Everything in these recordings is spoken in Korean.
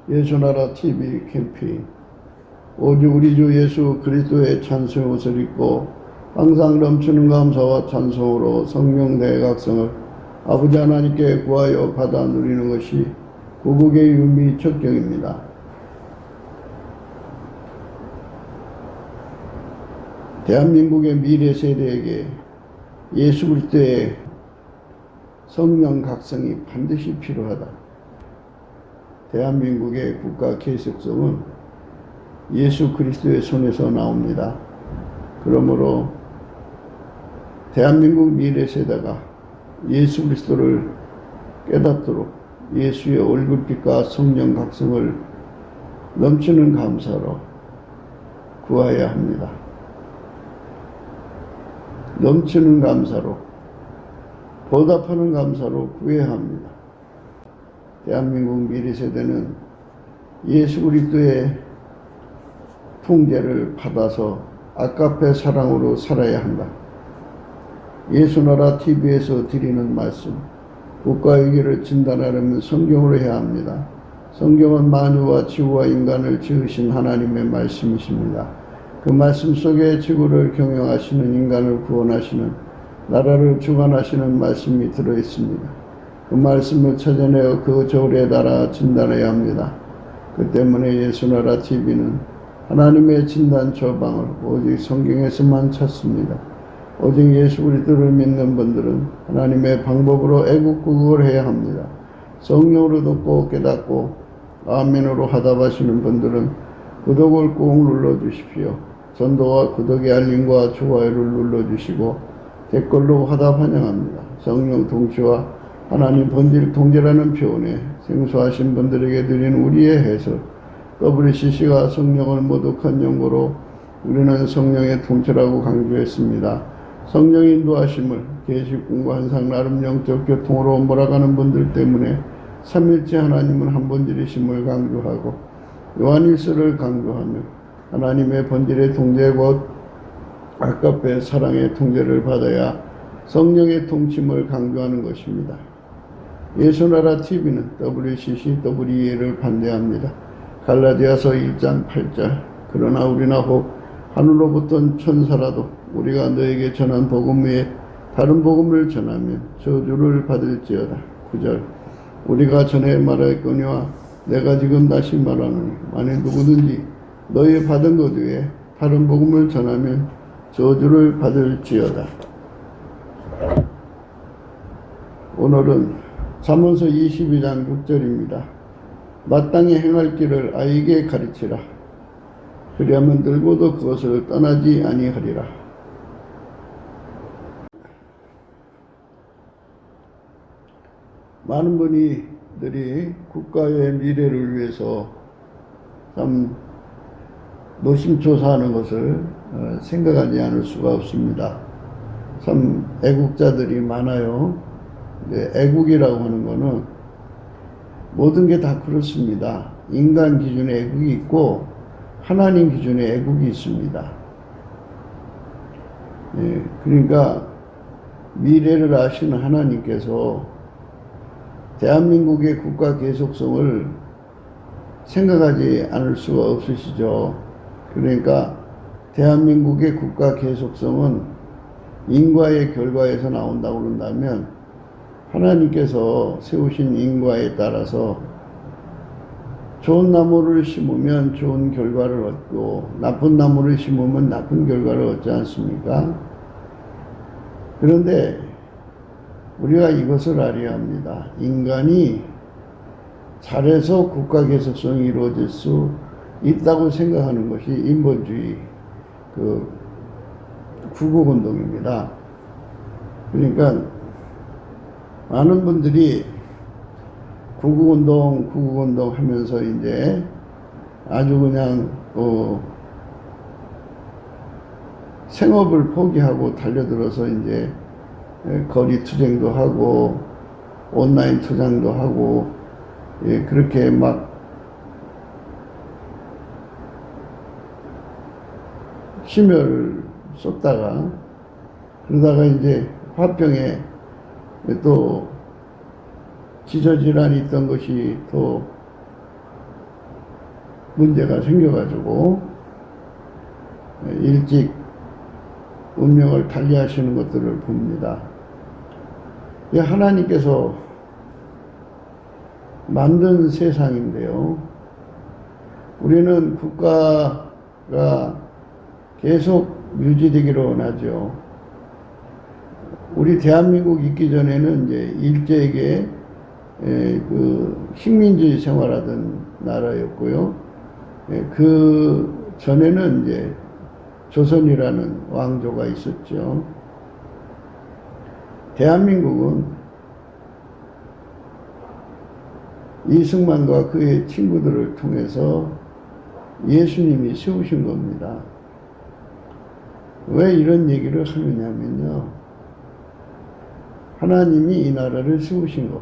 예수나라 TV 캠페인. 오직 우리 주 예수 그리스도의 찬송의 옷을 입고 항상 넘치는 감사와 찬송으로 성령 대각성을 아버지 하나님께 구하여 받아 누리는 것이 구국의 유미 척경입니다. 대한민국의 미래 세대에게 예수 그리스도의 성령 각성이 반드시 필요하다. 대한민국의 국가 개혁성은 예수 그리스도의 손에서 나옵니다. 그러므로 대한민국 미래 세대가 예수 그리스도를 깨닫도록 예수의 얼굴빛과 성령 각성을 넘치는 감사로 구해야 합니다. 넘치는 감사로, 보답하는 감사로 구해야 합니다. 대한민국 미래 세대는 예수 그리스도의 통제를 받아서 아까페 사랑으로 살아야 한다. 예수나라 TV에서 드리는 말씀, 국가 위기를 진단하려면 성경으로 해야 합니다. 성경은 만유와 지구와 인간을 지으신 하나님의 말씀이십니다. 그 말씀 속에 지구를 경영하시는, 인간을 구원하시는, 나라를 주관하시는 말씀이 들어있습니다. 그 말씀을 찾아내어 그 저울에 달아 진단해야 합니다. 그 때문에 예수나라 TV는 하나님의 진단 처방을 오직 성경에서만 찾습니다. 오직 예수 그리스도를 믿는 분들은 하나님의 방법으로 애국구국을 해야 합니다. 성령으로 듣고 깨닫고 아멘으로 화답하시는 분들은 구독을 꾹 눌러주십시오. 전도와 구독의 알림과 좋아요를 눌러주시고 댓글로 화답 환영합니다. 성령 통치와 하나님 본질 통제라는 표현에 생소하신 분들에게 드린 우리의 해설, WCC가 성령을 모독한 연고로 우리는 성령의 통치라고 강조했습니다. 성령 인도하심을 계시꾼과 항상 나름 영적 교통으로 몰아가는 분들 때문에 삼일째 하나님은 한 본질이심을 강조하고 요한일서를 강조하며 하나님의 본질의 통제 곧 아까페 사랑의 통제를 받아야 성령의 통침을 강조하는 것입니다. 예수나라 TV는 WCC, WEA를 반대합니다. 갈라디아서 1장 8절 그러나 우리나 혹 하늘로부터 천사라도 우리가 너에게 전한 복음 외에 다른 복음을 전하면 저주를 받을지어다. 9절 우리가 전에 말하였거니와 내가 지금 다시 말하노니 만일 누구든지 너희 받은 것 외에 다른 복음을 전하면 저주를 받을지어다. 오늘은 잠언서 22장 6절입니다. 마땅히 행할 길을 아이에게 가르치라. 그리하면 늙어도 그것을 떠나지 아니하리라. 많은 분들이 국가의 미래를 위해서 참 노심초사하는 것을 생각하지 않을 수가 없습니다. 참 애국자들이 많아요. 애국이라고 하는 것은 모든 게 다 그렇습니다. 인간 기준의 애국이 있고 하나님 기준의 애국이 있습니다. 그러니까 미래를 아시는 하나님께서 대한민국의 국가 계속성을 생각하지 않을 수가 없으시죠. 그러니까 대한민국의 국가 계속성은 인과의 결과에서 나온다고 그런다면 하나님께서 세우신 인과에 따라서 좋은 나무를 심으면 좋은 결과를 얻고 나쁜 나무를 심으면 나쁜 결과를 얻지 않습니까? 그런데 우리가 이것을 알아야 합니다. 인간이 잘해서 국가 개혁성이 이루어질 수 있다고 생각하는 것이 인본주의 구국운동입니다. 그러니까 많은 분들이 구국운동 하면서 이제 아주 그냥 생업을 포기하고 달려들어서 이제 거리 투쟁도 하고 온라인 투쟁도 하고 그렇게 막 심혈을 쏟다가 그러다가 이제 화병에 또 기저질환이 있던 것이 또 문제가 생겨가지고 일찍 운명을 달리하시는 것들을 봅니다. 하나님께서 만든 세상인데요. 우리는 국가가 계속 유지되기를 원하죠. 우리 대한민국 있기 전에는 이제 일제에게 그 식민지 생활하던 나라였고요. 그 전에는 이제 조선이라는 왕조가 있었죠. 대한민국은 이승만과 그의 친구들을 통해서 예수님이 세우신 겁니다. 왜 이런 얘기를 하느냐면요. 하나님이 이 나라를 세우신 것.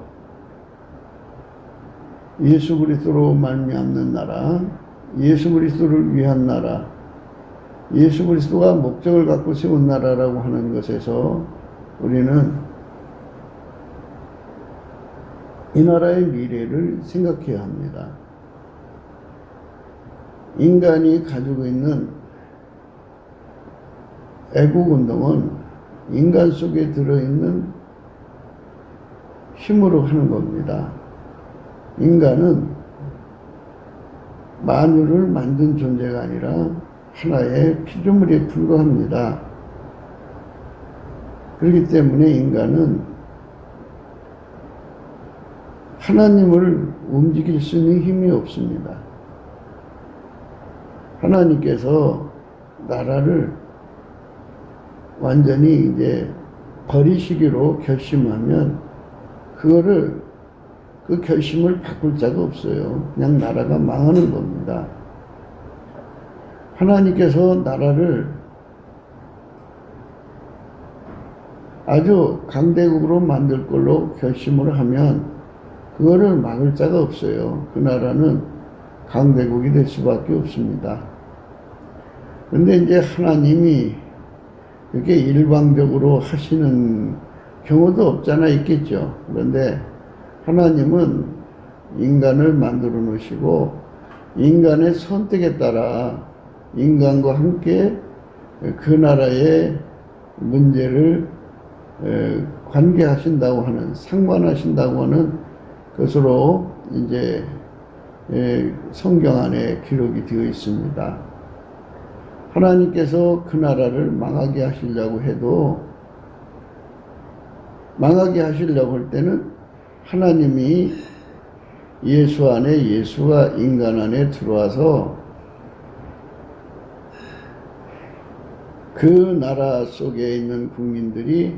예수 그리스도로 말미암는 나라, 예수 그리스도를 위한 나라, 예수 그리스도가 목적을 갖고 세운 나라라고 하는 것에서 우리는 이 나라의 미래를 생각해야 합니다. 인간이 가지고 있는 애국운동은 인간 속에 들어있는 힘으로 하는 겁니다. 인간은 만유를 만든 존재가 아니라 하나의 피조물에 불과합니다. 그렇기 때문에 인간은 하나님을 움직일 수 있는 힘이 없습니다. 하나님께서 나라를 완전히 이제 버리시기로 결심하면 그 결심을 바꿀 자가 없어요. 그냥 나라가 망하는 겁니다. 하나님께서 나라를 아주 강대국으로 만들 걸로 결심을 하면 그거를 막을 자가 없어요. 그 나라는 강대국이 될 수밖에 없습니다. 그런데 이제 하나님이 이렇게 일방적으로 하시는 경우도 없잖아 있겠죠. 그런데 하나님은 인간을 만들어 놓으시고 인간의 선택에 따라 인간과 함께 그 나라의 문제를 관계하신다고 하는, 상관하신다고 하는 것으로 이제 성경 안에 기록이 되어 있습니다. 하나님께서 그 나라를 망하게 하시려고 해도 망하게 하시려고 할 때는 하나님이 예수 안에, 예수가 인간 안에 들어와서 그 나라 속에 있는 국민들이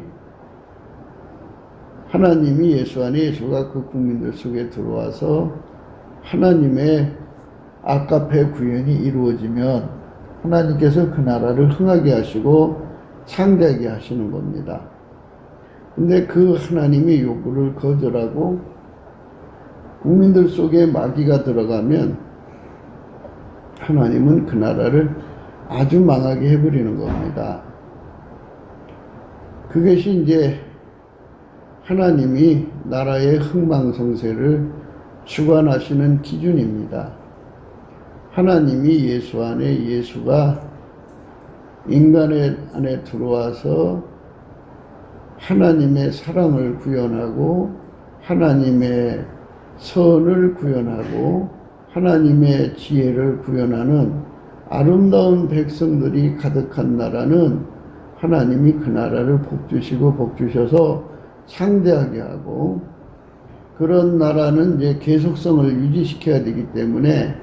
하나님이 예수 안에, 예수가 그 국민들 속에 들어와서 하나님의 아까페 구현이 이루어지면 하나님께서 그 나라를 흥하게 하시고 창대하게 하시는 겁니다. 근데 그 하나님의 요구를 거절하고 국민들 속에 마귀가 들어가면 하나님은 그 나라를 아주 망하게 해버리는 겁니다. 그것이 이제 하나님이 나라의 흥망성쇠를 주관하시는 기준입니다. 하나님이 예수 안에, 예수가 인간 안에 들어와서 하나님의 사랑을 구현하고 하나님의 선을 구현하고 하나님의 지혜를 구현하는 아름다운 백성들이 가득한 나라는 하나님이 그 나라를 복주시고 복주셔서 창대하게 하고, 그런 나라는 이제 계속성을 유지시켜야 되기 때문에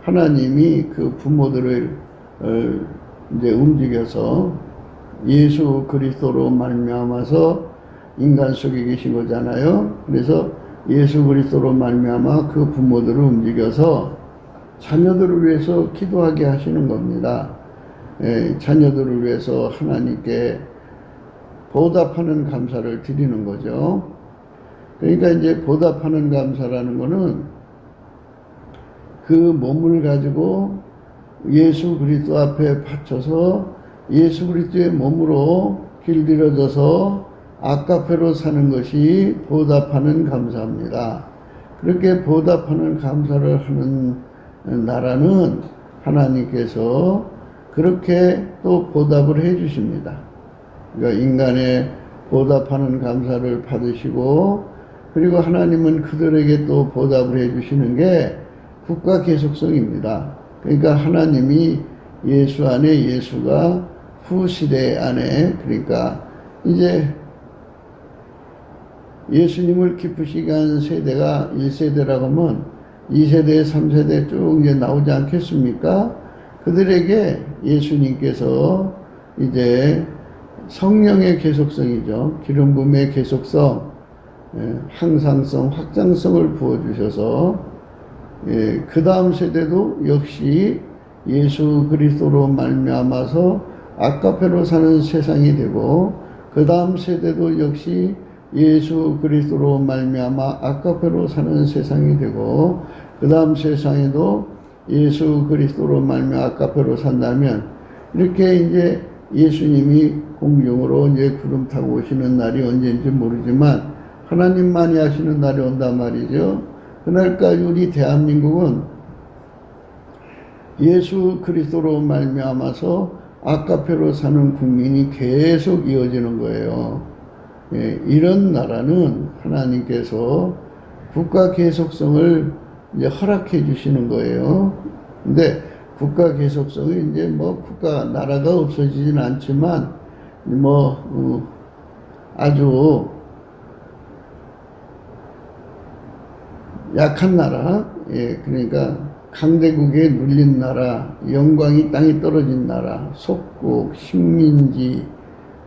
하나님이 그 부모들을 이제 움직여서 예수 그리스도로 말미암아서 인간 속에 계신 거잖아요. 그래서 예수 그리스도로 말미암아 그 부모들을 움직여서 자녀들을 위해서 기도하게 하시는 겁니다. 자녀들을 위해서 하나님께 보답하는 감사를 드리는 거죠. 그러니까 이제 보답하는 감사라는 거는 그 몸을 가지고 예수 그리스도 앞에 바쳐서 예수 그리스도의 몸으로 길들여져서 아까페로 사는 것이 보답하는 감사입니다. 그렇게 보답하는 감사를 하는 나라는 하나님께서 그렇게 또 보답을 해 주십니다. 그러니까 인간의 보답하는 감사를 받으시고, 그리고 하나님은 그들에게 또 보답을 해 주시는 게 국가 계속성입니다. 그러니까 하나님이 예수 안에, 예수가 후시대 안에, 그러니까 이제 예수님을 기쁘시게 한 세대가 1세대라고 하면 2세대, 3세대 쭉 이제 나오지 않겠습니까? 그들에게 예수님께서 이제 성령의 계속성이죠. 기름 부음의 계속성, 항상성, 확장성을 부어주셔서, 그 다음 세대도 역시 예수 그리스도로 말미암아서 아까페로 사는 세상이 되고, 그 다음 세대도 역시 예수 그리스도로 말미암아 아까페로 사는 세상이 되고, 그 다음 세상에도 예수 그리스도로 말미암아 아까페로 산다면, 이렇게 이제 예수님이 공중으로 이제 구름 타고 오시는 날이 언제인지 모르지만 하나님만이 하시는 날이 온단 말이죠. 그날까지 우리 대한민국은 예수 그리스도로 말미암아서 아까페로 사는 국민이 계속 이어지는 거예요. 이런 나라는 하나님께서 국가 계속성을 이제 허락해 주시는 거예요. 근데 국가 계속성이 이제 뭐 국가 나라가 없어지진 않지만 아주 약한 나라, 그러니까 강대국에 눌린 나라, 영광이 땅에 떨어진 나라, 속국, 식민지,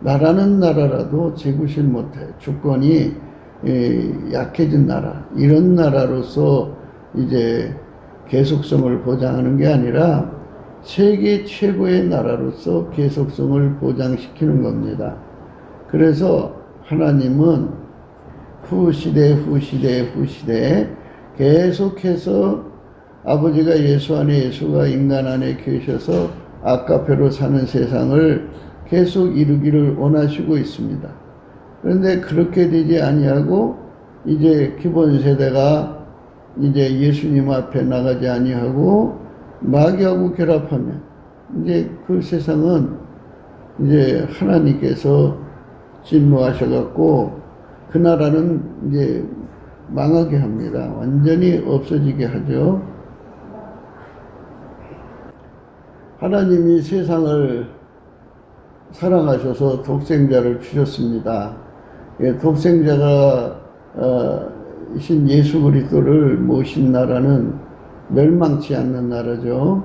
나라는 나라라도 재구실 못해 주권이 약해진 나라, 이런 나라로서 이제 계속성을 보장하는 게 아니라 세계 최고의 나라로서 계속성을 보장시키는 겁니다. 그래서 하나님은 후시대 계속해서 아버지가 예수 안에, 예수가 인간 안에 계셔서 아까페로 사는 세상을 계속 이루기를 원하시고 있습니다. 그런데 그렇게 되지 아니하고 이제 기본 세대가 이제 예수님 앞에 나가지 아니하고 마귀하고 결합하면 이제 그 세상은 이제 하나님께서 진노하셔갖고 그 나라는 이제 망하게 합니다. 완전히 없어지게 하죠. 하나님이 세상을 사랑하셔서 독생자를 주셨습니다. 독생자가 신 예수 그리스도를 모신 나라는 멸망치 않는 나라죠.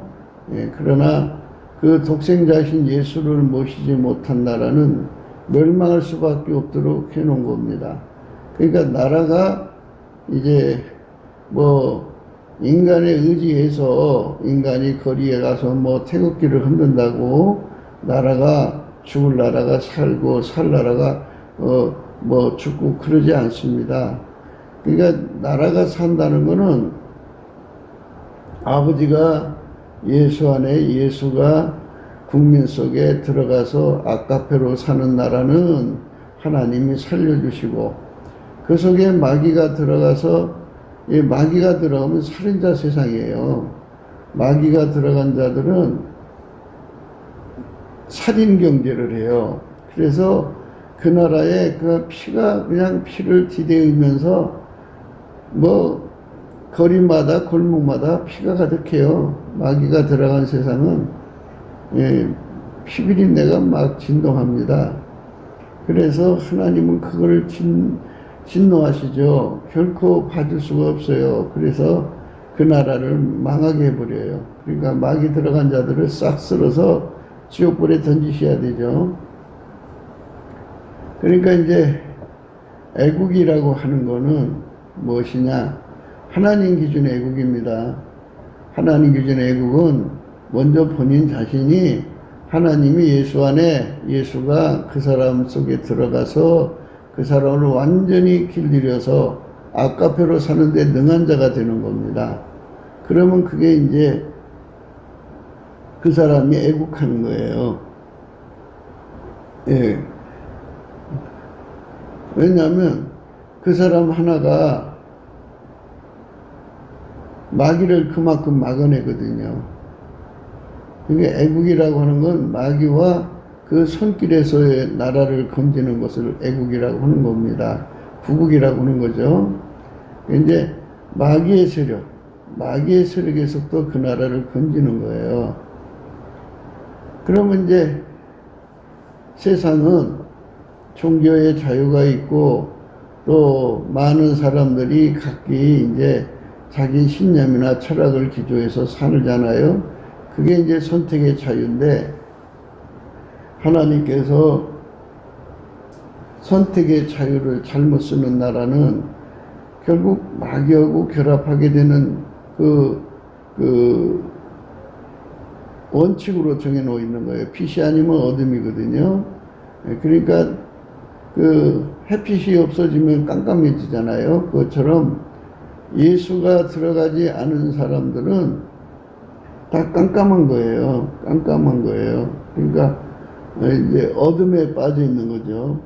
그러나 그 독생자신 예수를 모시지 못한 나라는 멸망할 수밖에 없도록 해놓은 겁니다. 그러니까 나라가 이제 인간에 의지해서 인간이 거리에 가서 태극기를 흔든다고 나라가 죽을 나라가 살고 살 나라가 죽고 그러지 않습니다. 그러니까 나라가 산다는 거는 아버지가 예수 안에, 예수가 국민 속에 들어가서 아까페로 사는 나라는 하나님이 살려주시고, 그 속에 마귀가 들어가서, 마귀가 들어가면 살인자 세상이에요. 마귀가 들어간 자들은 살인 경제를 해요. 그래서 그 나라에 그 피가 그냥 피를 디대으면서 거리마다 골목마다 피가 가득해요. 마귀가 들어간 세상은 피비린내가 막 진동합니다. 그래서 하나님은 그걸 진노하시죠. 결코 봐줄 수가 없어요. 그래서 그 나라를 망하게 해버려요. 그러니까 마귀 들어간 자들을 싹 쓸어서 지옥불에 던지셔야 되죠. 그러니까 이제 애국이라고 하는 거는 무엇이냐? 하나님 기준의 애국입니다. 하나님 기준의 애국은 먼저 본인 자신이 하나님이 예수 안에, 예수가 그 사람 속에 들어가서 그 사람을 완전히 길들여서 아까페로 사는데 능한 자가 되는 겁니다. 그러면 그게 이제 그 사람이 애국하는 거예요. 왜냐하면 그 사람 하나가 마귀를 그만큼 막아내거든요. 그게 애국이라고 하는 건 마귀와 그 손길에서의 나라를 건지는 것을 애국이라고 하는 겁니다. 구국이라고 하는 거죠. 이제 마귀의 세력에서부터 그 나라를 건지는 거예요. 그러면 이제 세상은 종교의 자유가 있고 또 많은 사람들이 각기 이제 자기 신념이나 철학을 기조해서 살잖아요. 그게 이제 선택의 자유인데 하나님께서 선택의 자유를 잘못 쓰는 나라는 결국 마귀하고 결합하게 되는 그 원칙으로 정해놓고 있는 거예요. 빛이 아니면 어둠이거든요. 그러니까 그 햇빛이 없어지면 깜깜해지잖아요. 그것처럼 예수가 들어가지 않은 사람들은 다 깜깜한 거예요. 깜깜한 거예요. 그러니까 이제 어둠에 빠져 있는 거죠.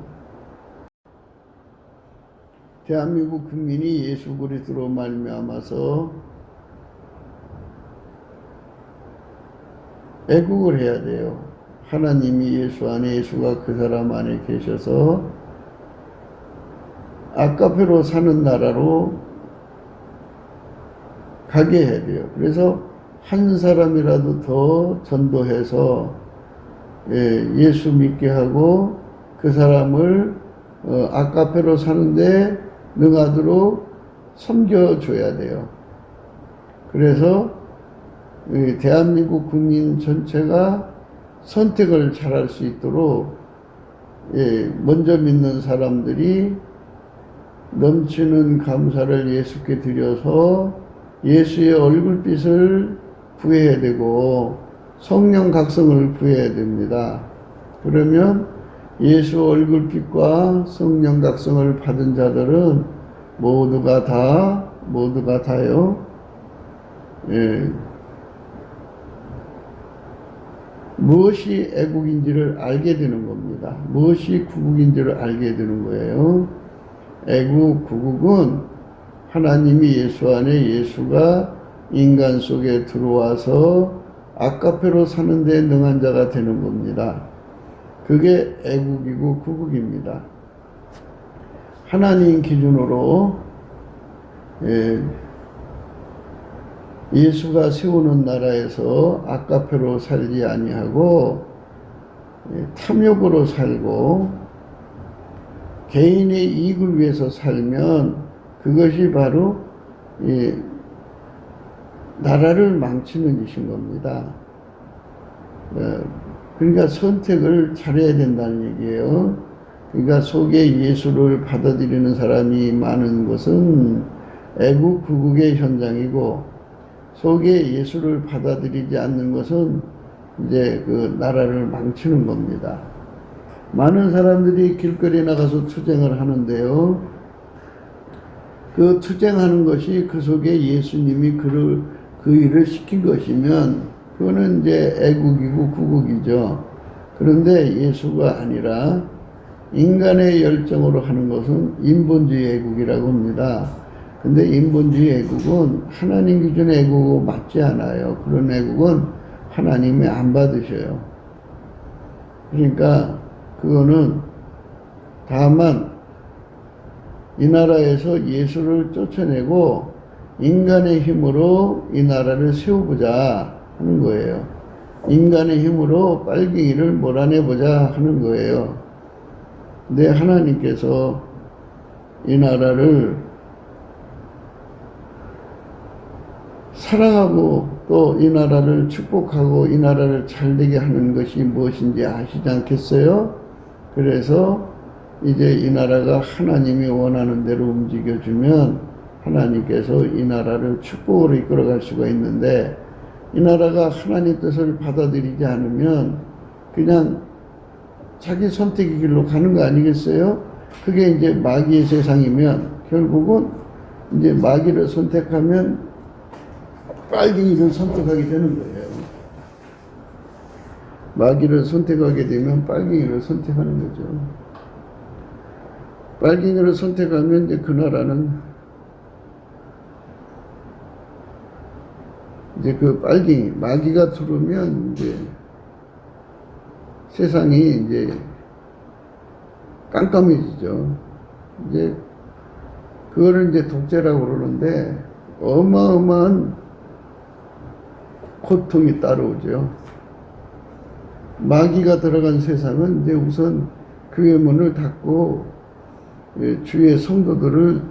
대한민국 국민이 예수 그리스도로 말미암아서 애국을 해야 돼요. 하나님이 예수 안에, 예수가 그 사람 안에 계셔서 아까페로 사는 나라로 가게 해야 돼요. 그래서 한 사람이라도 더 전도해서 예수 믿게 하고 그 사람을 아까페로 사는데 능하도록 섬겨줘야 돼요. 그래서 대한민국 국민 전체가 선택을 잘할 수 있도록 먼저 믿는 사람들이 넘치는 감사를 예수께 드려서 예수의 얼굴빛을 구해야 되고 성령 각성을 구해야 됩니다. 그러면 예수 얼굴빛과 성령 각성을 받은 자들은 모두가 다요. 무엇이 애국인지를 알게 되는 겁니다. 무엇이 구국인지를 알게 되는 거예요. 애국, 구국은 하나님이 예수 안에 예수가 인간 속에 들어와서 아까페로 사는데 능한 자가 되는 겁니다. 그게 애국이고 구국입니다. 하나님 기준으로 예수가 세우는 나라에서 아까페로 살지 아니하고 탐욕으로 살고 개인의 이익을 위해서 살면 그것이 바로 나라를 망치는 짓인 겁니다. 그러니까 선택을 잘해야 된다는 얘기예요. 그러니까 속에 예수를 받아들이는 사람이 많은 것은 애국, 구국의 현장이고 속에 예수를 받아들이지 않는 것은 이제 그 나라를 망치는 겁니다. 많은 사람들이 길거리에 나가서 투쟁을 하는데요. 그 투쟁하는 것이 그 속에 예수님이 그 일을 시킨 것이면 그거는 이제 애국이고 구국이죠. 그런데 예수가 아니라 인간의 열정으로 하는 것은 인본주의 애국이라고 합니다. 근데 인본주의 애국은 하나님 기준의 애국하고 맞지 않아요. 그런 애국은 하나님이 안 받으셔요. 그러니까 그거는 다만 이 나라에서 예수를 쫓아내고 인간의 힘으로 이 나라를 세워보자 하는 거예요. 인간의 힘으로 빨갱이를 몰아내보자 하는 거예요. 근데 하나님께서 이 나라를 사랑하고 또 이 나라를 축복하고 이 나라를 잘되게 하는 것이 무엇인지 아시지 않겠어요? 그래서 이제 이 나라가 하나님이 원하는 대로 움직여주면 하나님께서 이 나라를 축복으로 이끌어갈 수가 있는데 이 나라가 하나님 뜻을 받아들이지 않으면 그냥 자기 선택의 길로 가는 거 아니겠어요? 그게 이제 마귀의 세상이면 결국은 이제 마귀를 선택하면 빨갱이를 선택하게 되는 거예요. 마귀를 선택하게 되면 빨갱이를 선택하는 거죠. 빨갱이를 선택하면 이제 그 나라는 이제 그 빨갱이, 마귀가 들어오면 이제 세상이 이제 깜깜해지죠. 이제 그거를 이제 독재라고 그러는데 어마어마한 고통이 따라오죠. 마귀가 들어간 세상은 이제 우선 교회 문을 닫고 주의 성도들을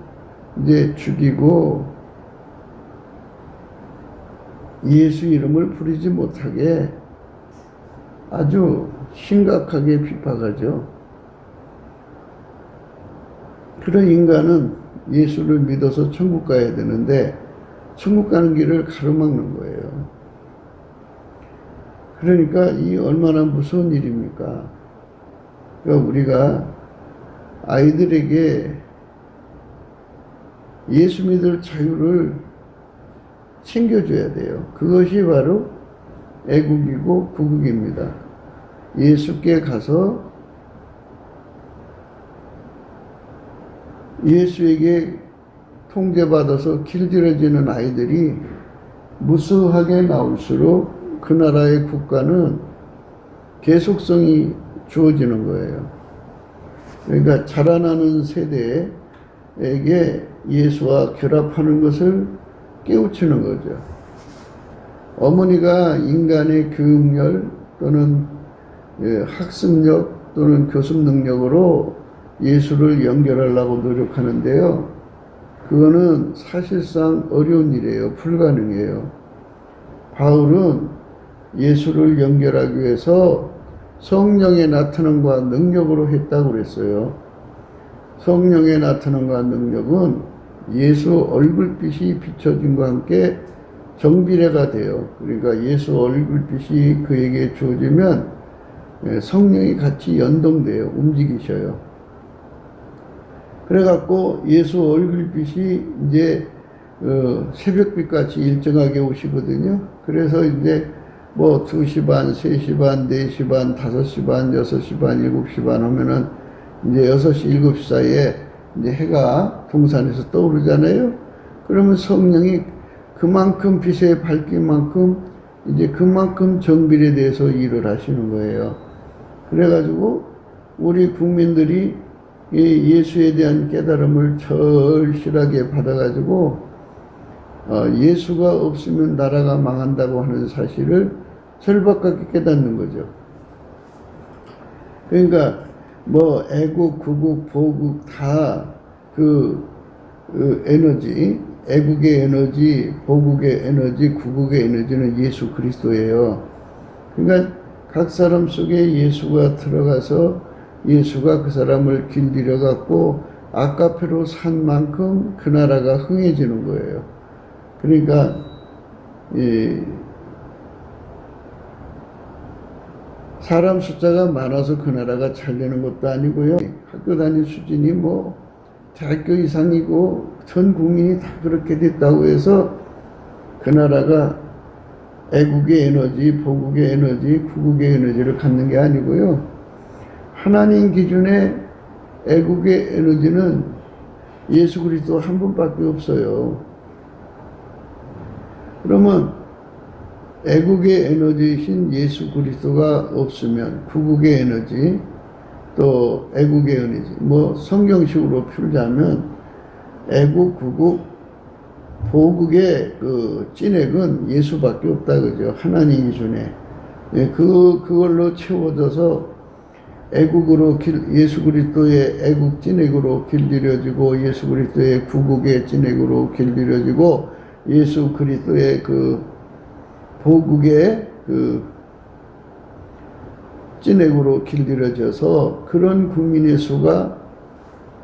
이제 죽이고 예수 이름을 부르지 못하게 아주 심각하게 비판하죠. 그런 인간은 예수를 믿어서 천국 가야 되는데 천국 가는 길을 가로막는 거예요. 그러니까 이 얼마나 무서운 일입니까? 그러니까 우리가 아이들에게 예수 믿을 자유를 챙겨줘야 돼요. 그것이 바로 애국이고 구국입니다. 예수께 가서 예수에게 통제받아서 길들여지는 아이들이 무수하게 나올수록 그 나라의 국가는 계속성이 주어지는 거예요. 그러니까 자라나는 세대에게 예수와 결합하는 것을 깨우치는 거죠. 어머니가 인간의 교육열 또는 학습력 또는 교습 능력으로 예수를 연결하려고 노력하는데요. 그거는 사실상 어려운 일이에요. 불가능해요. 바울은 예수를 연결하기 위해서 성령의 나타남과 능력으로 했다고 그랬어요. 성령의 나타남과 능력은 예수 얼굴빛이 비춰짐과 함께 정비례가 돼요. 그러니까 예수 얼굴빛이 그에게 주어지면 성령이 같이 연동돼요. 움직이셔요. 그래갖고 예수 얼굴빛이 이제 새벽빛 같이 일정하게 오시거든요. 그래서 이제 뭐 2시 반, 3시 반, 4시 반, 5시 반, 6시 반, 7시 반 하면은 이제 6시, 7시 사이에 이제 해가 동산에서 떠오르잖아요. 그러면 성령이 그만큼 빛의 밝기만큼 이제 그만큼 정비례에 대해서 일을 하시는 거예요. 그래가지고 우리 국민들이 예수에 대한 깨달음을 절실하게 받아가지고 예수가 없으면 나라가 망한다고 하는 사실을 절박하게 깨닫는 거죠. 그러니까 뭐 애국, 구국, 보국 다 그 에너지, 애국의 에너지, 보국의 에너지, 구국의 에너지는 예수 그리스도예요. 그러니까 각 사람 속에 예수가 들어가서 예수가 그 사람을 길들여 갖고 아까페로 산 만큼 그 나라가 흥해지는 거예요. 그러니까 사람 숫자가 많아서 그 나라가 잘 되는 것도 아니고요. 학교 다닐 수준이 뭐 대학교 이상이고 전 국민이 다 그렇게 됐다고 해서 그 나라가 애국의 에너지, 보국의 에너지, 구국의 에너지를 갖는 게 아니고요. 하나님 기준의 애국의 에너지는 예수 그리스도 한 분밖에 없어요. 그러면 애국의 에너지이신 예수 그리스도가 없으면 구국의 에너지 또 애국의 에너지 뭐 성경식으로 풀자면 애국, 구국, 보국의 그 찐액은 예수밖에 없다 그죠. 하나님 기준에 그걸로 채워져서 애국으로 예수 그리스도의 애국 찐액으로 길들여지고 예수 그리스도의 구국의 찐액으로 길들여지고 예수 그리스도의 그 보국의 그 찐액으로 길들여져서 그런 국민의 수가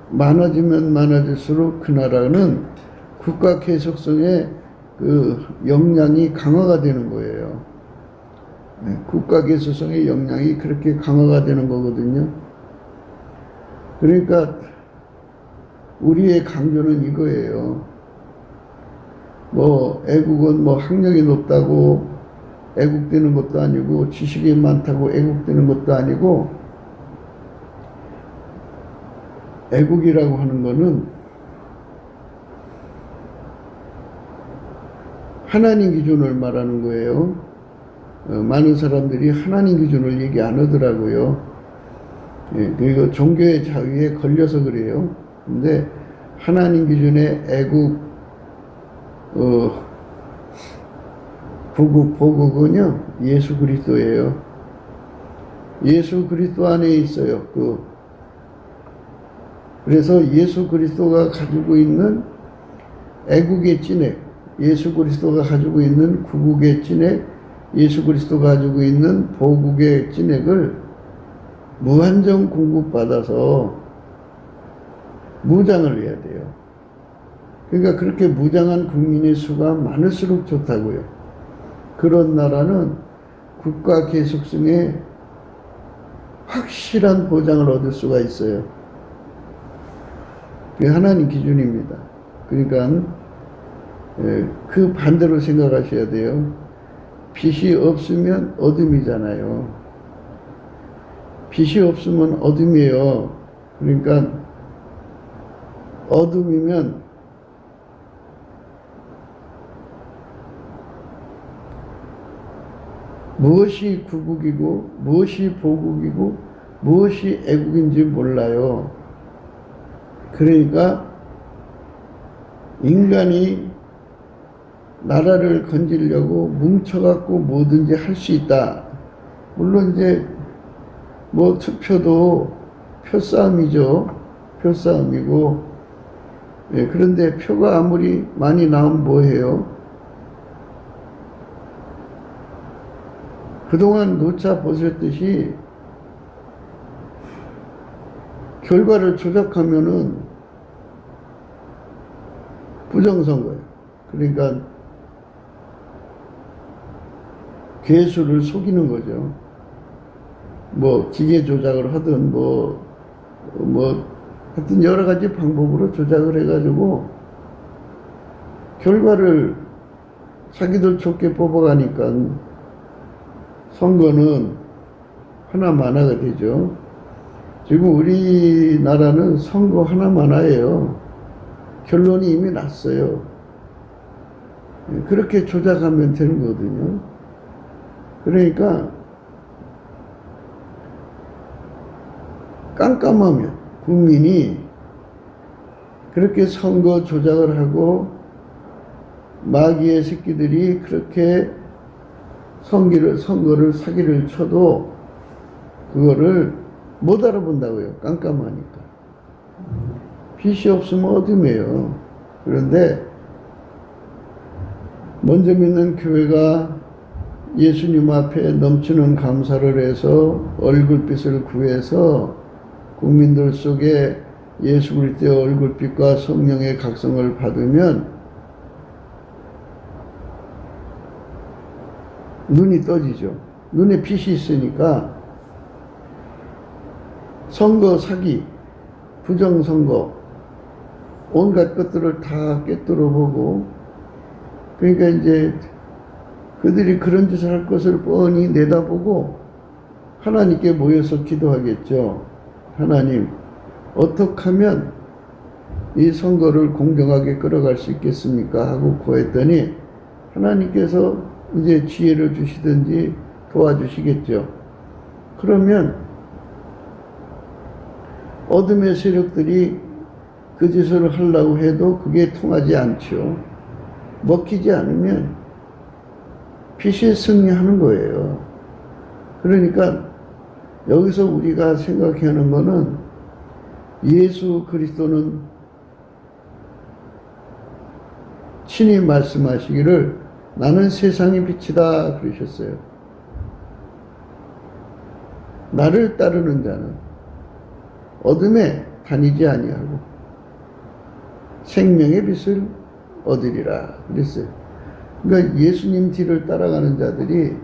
많아지면 많아질수록 그 나라는 국가 계속성의 그 역량이 강화가 되는 거예요. 국가 계속성의 역량이 그렇게 강화가 되는 거거든요. 그러니까 우리의 강조는 이거예요. 뭐 애국은 뭐 학력이 높다고 애국되는 것도 아니고 지식이 많다고 애국되는 것도 아니고 애국이라고 하는 거는 하나님 기준을 말하는 거예요. 많은 사람들이 하나님 기준을 얘기 안 하더라고요. 예, 그리고 종교의 자유에 걸려서 그래요. 근데 하나님 기준의 애국, 구국, 보국은요, 예수 그리스도예요. 예수 그리스도 안에 있어요. 그래서 예수 그리스도가 가지고 있는 애국의 찐액, 예수 그리스도가 가지고 있는 구국의 찐액, 예수 그리스도가 가지고 있는 보국의 찐액을 무한정 공급받아서 무장을 해야 돼요. 그러니까 그렇게 무장한 국민의 수가 많을수록 좋다고요. 그런 나라는 국가 계속성에 확실한 보장을 얻을 수가 있어요. 그게 하나님 기준입니다. 그러니까 그 반대로 생각하셔야 돼요. 빛이 없으면 어둠이잖아요. 빛이 없으면 어둠이에요. 그러니까 어둠이면 무엇이 구국이고 무엇이 보국이고 무엇이 애국인지 몰라요. 그러니까 인간이 나라를 건지려고 뭉쳐갖고 뭐든지 할 수 있다. 물론 이제 뭐 투표도 표싸움이죠. 표싸움이고. 예, 그런데 표가 아무리 많이 나오면 뭐해요? 그동안 놓쳐 보셨듯이 결과를 조작하면은 부정선거예요. 그러니까 괴수를 속이는 거죠. 뭐 기계 조작을 하든 하여튼 여러 가지 방법으로 조작을 해가지고 결과를 자기들 좋게 뽑아가니까 선거는 하나만화가 되죠. 지금 우리나라는 선거 하나만화예요. 결론이 이미 났어요. 그렇게 조작하면 되는 거거든요. 그러니까 깜깜하면 국민이 그렇게 선거 조작을 하고 마귀의 새끼들이 그렇게 선거를 사기를 쳐도 그거를 못 알아본다고요. 깜깜하니까. 빛이 없으면 어둠이에요. 그런데 먼저 믿는 교회가 예수님 앞에 넘치는 감사를 해서 얼굴빛을 구해서 국민들 속에 예수 그리스도의 얼굴빛과 성령의 각성을 받으면 눈이 떠지죠. 눈에 빛이 있으니까 선거 사기, 부정선거 온갖 것들을 다 꿰뚫어 보고 그러니까 이제 그들이 그런 짓을 할 것을 뻔히 내다보고 하나님께 모여서 기도하겠죠. 하나님, 어떻게 하면 이 선거를 공정하게 끌어갈 수 있겠습니까? 하고 구했더니 하나님께서 이제 지혜를 주시든지 도와주시겠죠. 그러면 어둠의 세력들이 그 짓을 하려고 해도 그게 통하지 않죠. 먹히지 않으면 빛이 승리하는 거예요. 그러니까 여기서 우리가 생각해야 하는 거는 예수 그리스도는 친히 말씀하시기를 나는 세상의 빛이다 그러셨어요. 나를 따르는 자는 어둠에 다니지 아니하고 생명의 빛을 얻으리라 그랬어요. 그러니까 예수님 뒤를 따라가는 자들이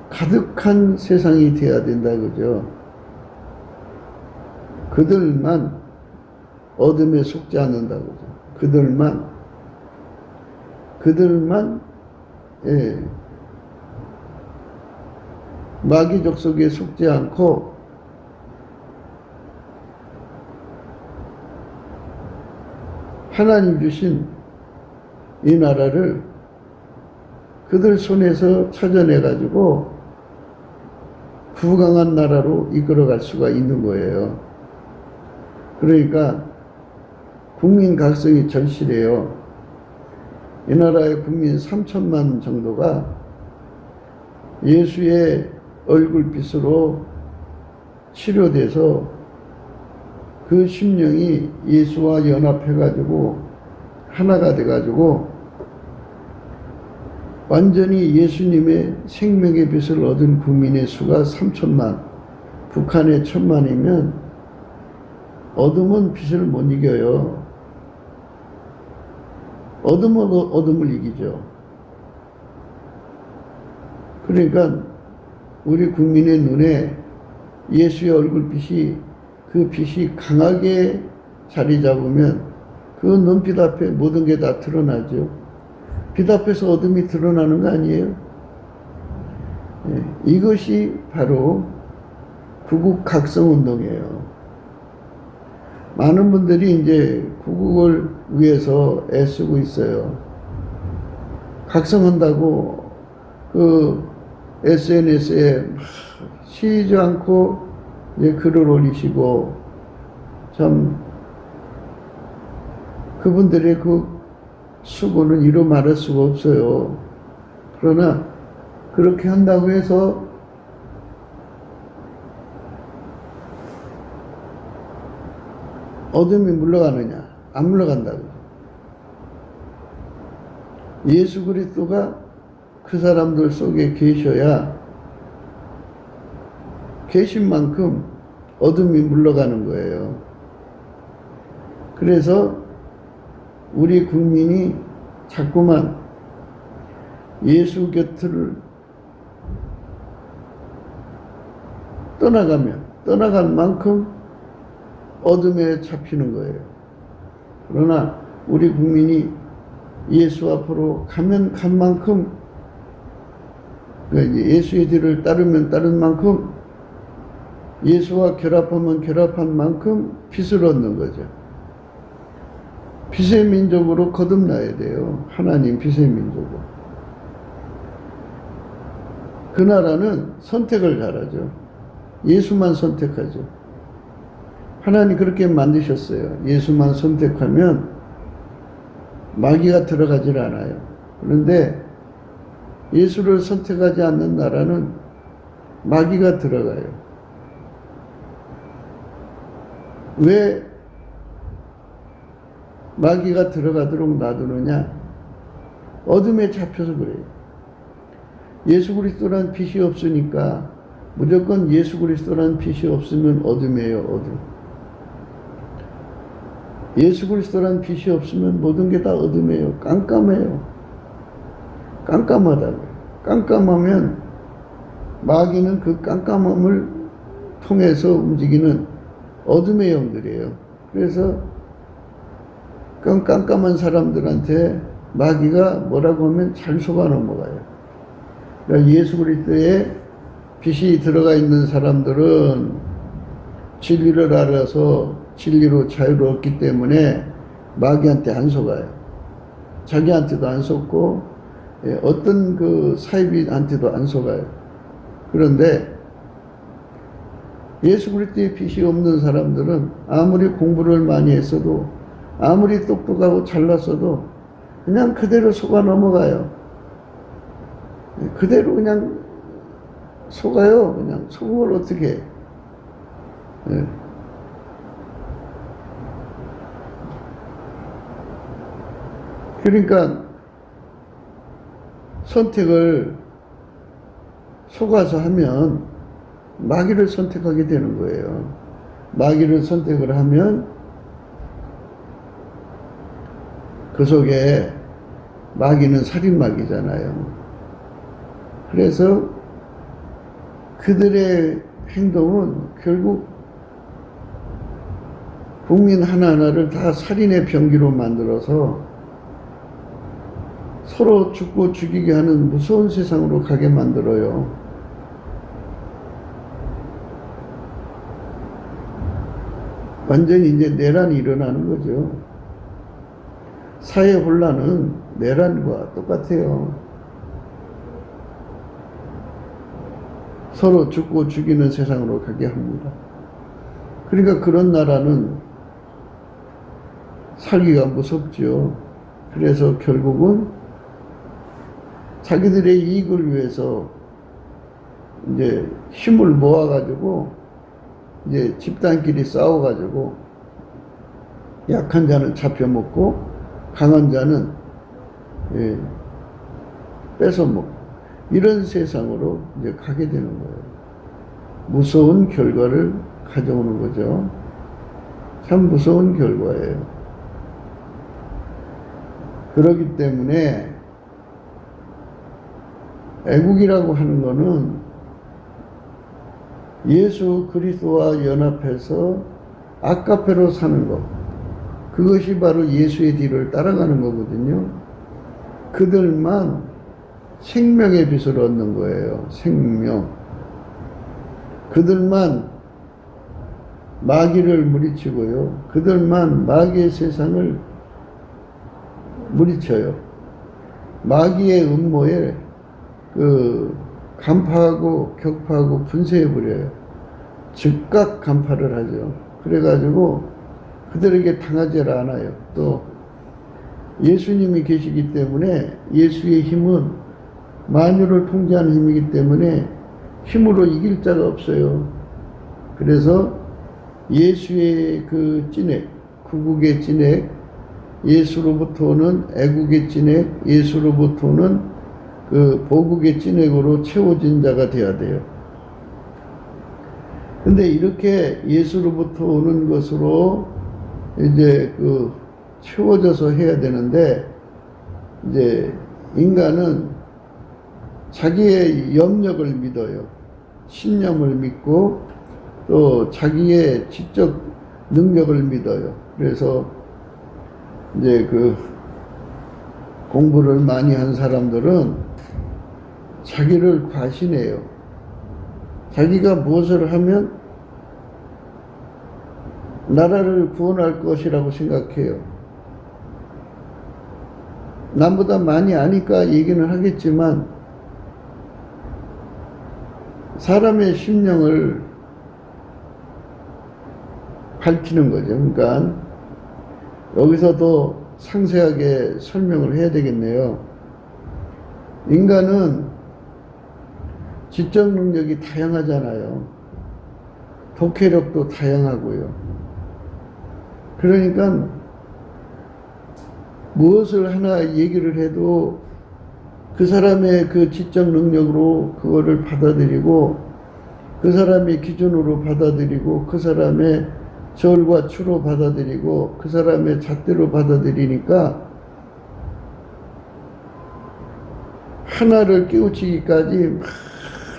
가득한 세상이 되어야 된다 그죠. 그들만 어둠에 속지 않는다 그죠. 그들만 마귀 족속에 속지 않고 하나님 주신 이 나라를 그들 손에서 찾아내가지고 부강한 나라로 이끌어갈 수가 있는 거예요. 그러니까 국민 각성이 절실해요. 이 나라의 국민 3천만 정도가 예수의 얼굴빛으로 치료돼서 그 심령이 예수와 연합해가지고 하나가 돼가지고 완전히 예수님의 생명의 빛을 얻은 국민의 수가 3천만, 북한의 1,000만이면 어둠은 빛을 못 이겨요. 어둠은 어둠을 이기죠. 그러니까 우리 국민의 눈에 예수의 얼굴빛이 그 빛이 강하게 자리 잡으면 그 눈빛 앞에 모든 게 다 드러나죠. 빛 앞에서 어둠이 드러나는 거 아니에요? 이것이 바로 구국 각성운동이에요. 많은 분들이 이제 구국을 위해서 애쓰고 있어요. 각성한다고 그 SNS에 쉬지 않고 이제 글을 올리시고 참 그분들의 그 수고는 이루 말할 수가 없어요. 그러나 그렇게 한다고 해서 어둠이 물러가느냐? 안 물러간다고. 예수 그리스도가 그 사람들 속에 계셔야 계신 만큼 어둠이 물러가는 거예요. 그래서 우리 국민이 자꾸만 예수 곁을 떠나간 만큼 어둠에 잡히는 거예요. 그러나 우리 국민이 예수 앞으로 가면 간 만큼 예수의 뒤를 따르면 따른 만큼 예수와 결합하면 결합한 만큼 빛을 얻는 거죠. 빛의 민족으로 거듭나야 돼요. 하나님 빛의 민족으로. 그 나라는 선택을 잘하죠. 예수만 선택하죠. 하나님 그렇게 만드셨어요. 예수만 선택하면 마귀가 들어가질 않아요. 그런데 예수를 선택하지 않는 나라는 마귀가 들어가요. 왜 마귀가 들어가도록 놔두느냐? 어둠에 잡혀서 그래요. 예수 그리스도란 빛이 없으니까 무조건 예수 그리스도란 빛이 없으면 어둠이에요. 어둠. 예수 그리스도란 빛이 없으면 모든 게 다 어둠이에요. 깜깜해요. 깜깜하다고요. 깜깜하면 마귀는 그 깜깜함을 통해서 움직이는 어둠의 영들이에요. 그래서 깜깜한 사람들한테 마귀가 뭐라고 하면 잘 속아 넘어가요. 그러니까 예수 그리스도의 빛이 들어가 있는 사람들은 진리를 알아서 진리로 자유로웠기 때문에 마귀한테 안 속아요. 자기한테도 안 속고 어떤 그 사이비한테도 안 속아요. 그런데 예수 그리스도의 빛이 없는 사람들은 아무리 공부를 많이 했어도 아무리 똑똑하고 잘났어도 그냥 그대로 속아 넘어가요. 그대로 그냥 속아요. 그냥 속을 어떻게 해. 그러니까 선택을 속아서 하면 마귀를 선택하게 되는 거예요. 마귀를 선택을 하면 그 속에 마귀는 살인마귀잖아요. 그래서 그들의 행동은 결국 국민 하나하나를 다 살인의 병기로 만들어서 서로 죽고 죽이게 하는 무서운 세상으로 가게 만들어요. 완전히 이제 내란이 일어나는 거죠. 사회 혼란은 내란과 똑같아요. 서로 죽고 죽이는 세상으로 가게 합니다. 그러니까 그런 나라는 살기가 무섭죠. 그래서 결국은 자기들의 이익을 위해서 이제 힘을 모아가지고 이제 집단끼리 싸워가지고 약한 자는 잡혀먹고 강한 자는 뺏어먹고 이런 세상으로 이제 가게 되는 거예요. 무서운 결과를 가져오는 거죠. 참 무서운 결과예요. 그렇기 때문에 애국이라고 하는 거는 예수 그리스도와 연합해서 아카페로 사는 것, 그것이 바로 예수의 뒤를 따라가는 거거든요. 그들만 생명의 빛을 얻는 거예요. 생명. 그들만 마귀를 물리치고요. 그들만 마귀의 세상을 물리쳐요. 마귀의 음모에 간파하고 격파하고 분쇄해버려요. 즉각 간파를 하죠. 그래가지고 그들에게 당하지 않아요. 또 예수님이 계시기 때문에 예수의 힘은 만유를 통제하는 힘이기 때문에 힘으로 이길 자가 없어요. 그래서 예수의 그 진액, 구국의 진액, 예수로부터 오는 애국의 진액, 예수로부터 오는 그 보국의 진액으로 채워진 자가 되어야 돼요. 근데 이렇게 예수로부터 오는 것으로 이제 채워져서 해야 되는데, 이제 인간은 자기의 염력을 믿어요. 신념을 믿고 또 자기의 지적 능력을 믿어요. 그래서 이제 공부를 많이 한 사람들은 자기를 과신해요. 자기가 무엇을 하면 나라를 구원할 것이라고 생각해요. 남보다 많이 아니까 얘기는 하겠지만 사람의 심령을 밝히는 거죠. 그러니까 여기서 더 상세하게 설명을 해야 되겠네요. 인간은 지적 능력이 다양하잖아요. 독해력도 다양하고요. 그러니까 무엇을 하나 얘기를 해도 그 사람의 그 지적 능력으로 그거를 받아들이고 그 사람의 기준으로 받아들이고 그 사람의 절과 추로 받아들이고 그 사람의 잣대로 받아들이니까 하나를 깨우치기까지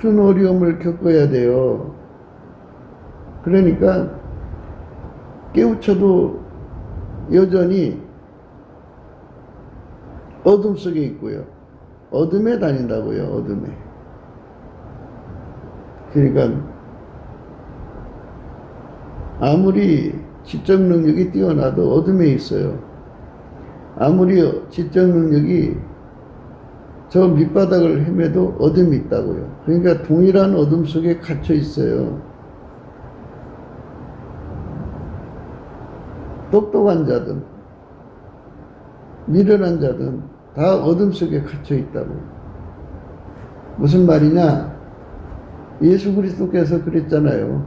많은 어려움을 겪어야 돼요. 그러니까 깨우쳐도 여전히 어둠 속에 있고요. 어둠에 다닌다고요. 어둠에. 그러니까 아무리 지적 능력이 뛰어나도 어둠에 있어요. 아무리 지적 능력이 저 밑바닥을 헤매도 어둠이 있다고요. 그러니까 동일한 어둠 속에 갇혀 있어요. 똑똑한 자든 미련한 자든 다 어둠 속에 갇혀 있다고요. 무슨 말이냐? 예수 그리스도께서 그랬잖아요.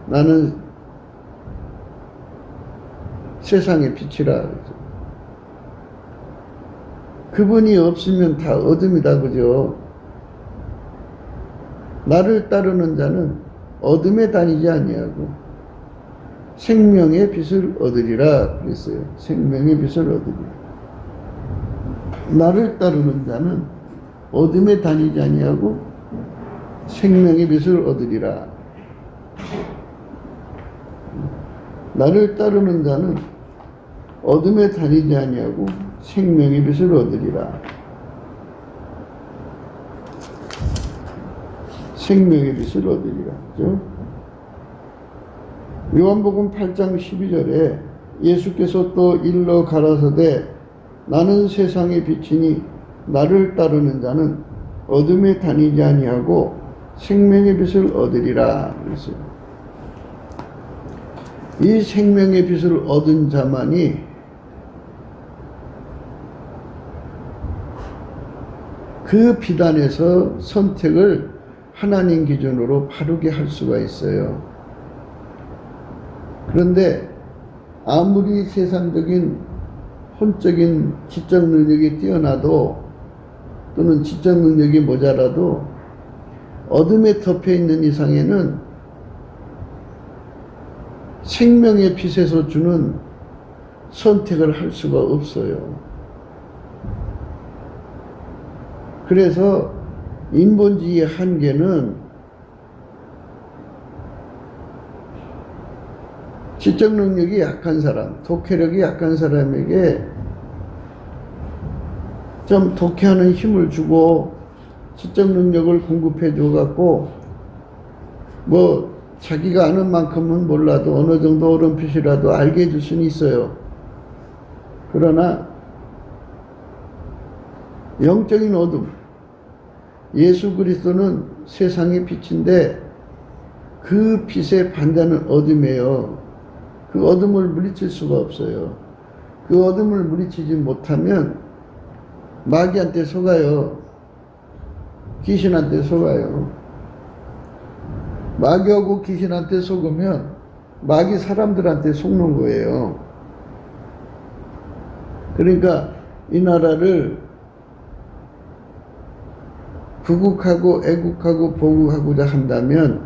나는 세상의 빛이라. 그분이 없으면 다 어둠이다, 그죠? 나를 따르는 자는 어둠에 다니지 아니하고 생명의 빛을 얻으리라 그랬어요. 생명의 빛을 얻으리라. 나를 따르는 자는 어둠에 다니지 아니하고 생명의 빛을 얻으리라. 나를 따르는 자는 어둠에 다니지 아니하고 생명의 빛을 얻으리라. 생명의 빛을 얻으리라. 그죠? 요한복음 8장 12절에 예수께서 또 일러 가라사대 나는 세상의 빛이니 나를 따르는 자는 어둠에 다니지 아니하고 생명의 빛을 얻으리라 그랬어요. 이 생명의 빛을 얻은 자만이 그 빛 안에서 선택을 하나님 기준으로 바르게 할 수가 있어요. 그런데 아무리 세상적인 혼적인 지적 능력이 뛰어나도 또는 지적 능력이 모자라도 어둠에 덮여 있는 이상에는 생명의 빛에서 주는 선택을 할 수가 없어요. 그래서 인본주의의 한계는 지적 능력이 약한 사람, 독해력이 약한 사람에게 좀 독해하는 힘을 주고 지적 능력을 공급해 줘 갖고 뭐 자기가 아는 만큼은 몰라도 어느 정도 어렴풋이라도 알게 해줄 수는 있어요. 그러나 영적인 어둠, 예수 그리스도는 세상의 빛인데 그 빛의 반대는 어둠이에요. 그 어둠을 물리칠 수가 없어요. 그 어둠을 물리치지 못하면 마귀한테 속아요. 귀신한테 속아요. 마귀하고 귀신한테 속으면 마귀 사람들한테 속는 거예요. 그러니까 이 나라를 구국하고 애국하고 보국하고자 한다면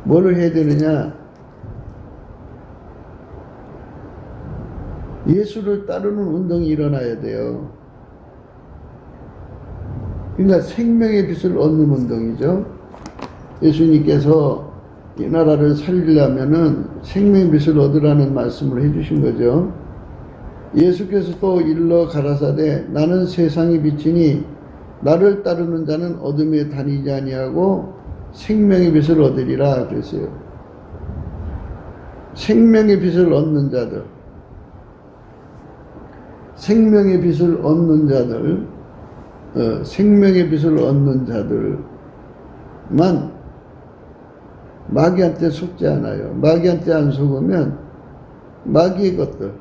뭐를 해야 되느냐? 예수를 따르는 운동이 일어나야 돼요. 그러니까 생명의 빛을 얻는 운동이죠. 예수님께서 이 나라를 살리려면은 생명의 빛을 얻으라는 말씀을 해주신 거죠. 예수께서 또 일러 가라사대 나는 세상의 빛이니 나를 따르는 자는 어둠에 다니지 아니하고 생명의 빛을 얻으리라 그랬어요. 생명의 빛을 얻는 자들, 생명의 빛을 얻는 자들, 생명의 빛을 얻는 자들만 마귀한테 속지 않아요. 마귀한테 안 속으면 마귀의 것들,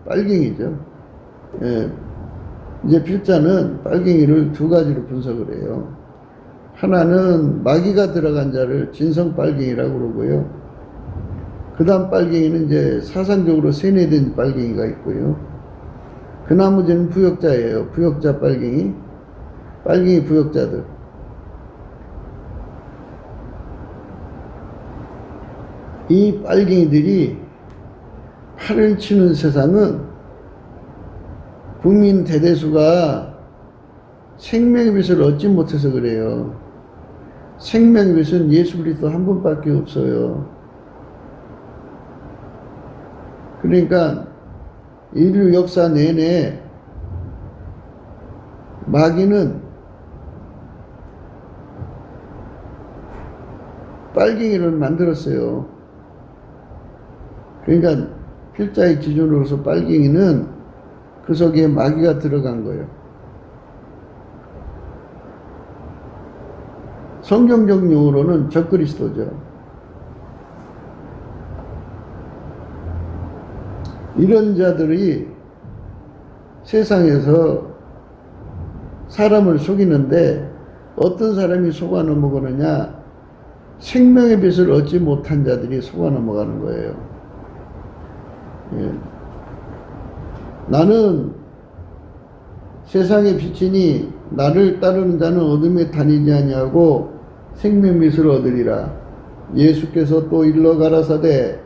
빨갱이죠. 이제 필자는 빨갱이를 두 가지로 분석을 해요. 하나는 마귀가 들어간 자를 진성 빨갱이라고 그러고요. 그 다음 빨갱이는 이제 사상적으로 세뇌된 빨갱이가 있고요. 그 나머지는 부역자예요. 부역자 빨갱이. 빨갱이 부역자들. 이 빨갱이들이 팔을 치는 세상은 국민 대다수가 생명의 빛을 얻지 못해서 그래요. 생명의 빛은 예수 그리스도 한 분밖에 없어요. 그러니까 인류 역사 내내 마귀는 빨갱이를 만들었어요. 그러니까 필자의 기준으로서 빨갱이는 그 속에 마귀가 들어간 거예요. 성경적 용어로는 적그리스도죠. 이런 자들이 세상에서 사람을 속이는데 어떤 사람이 속아 넘어가느냐? 생명의 빛을 얻지 못한 자들이 속아 넘어가는 거예요. 예. 나는 세상의 빛이니 나를 따르는 자는 어둠에 다니지 아니하고 생명의 빛을 얻으리라. 예수께서 또 일러 가라사대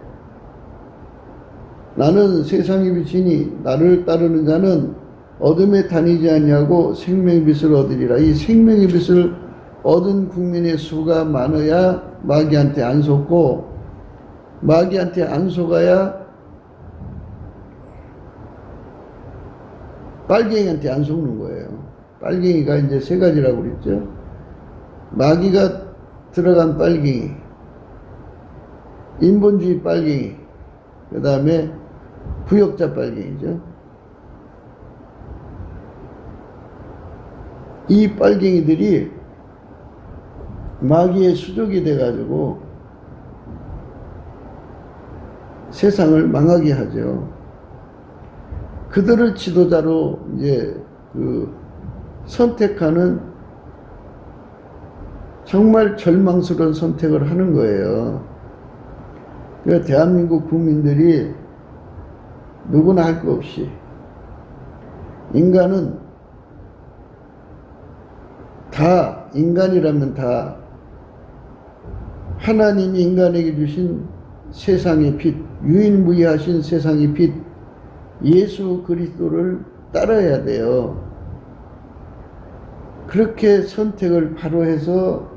나는 세상의 빛이니 나를 따르는 자는 어둠에 다니지 아니하고 생명의 빛을 얻으리라. 이 생명의 빛을 얻은 국민의 수가 많아야 마귀한테 안 속고 마귀한테 안 속아야 빨갱이한테 안 속는 거예요. 빨갱이가 이제 세 가지라고 그랬죠. 마귀가 들어간 빨갱이, 인본주의 빨갱이, 그 다음에 부역자 빨갱이죠. 이 빨갱이들이 마귀의 수족이 돼가지고 세상을 망하게 하죠. 그들을 지도자로 이제 선택하는 정말 절망스러운 선택을 하는 거예요. 그러니까 대한민국 국민들이 누구나 할 거 없이 인간은 다 인간이라면 다 하나님이 인간에게 주신 세상의 빛, 유일무이하신 세상의 빛 예수 그리스도를 따라야 돼요. 그렇게 선택을 바로 해서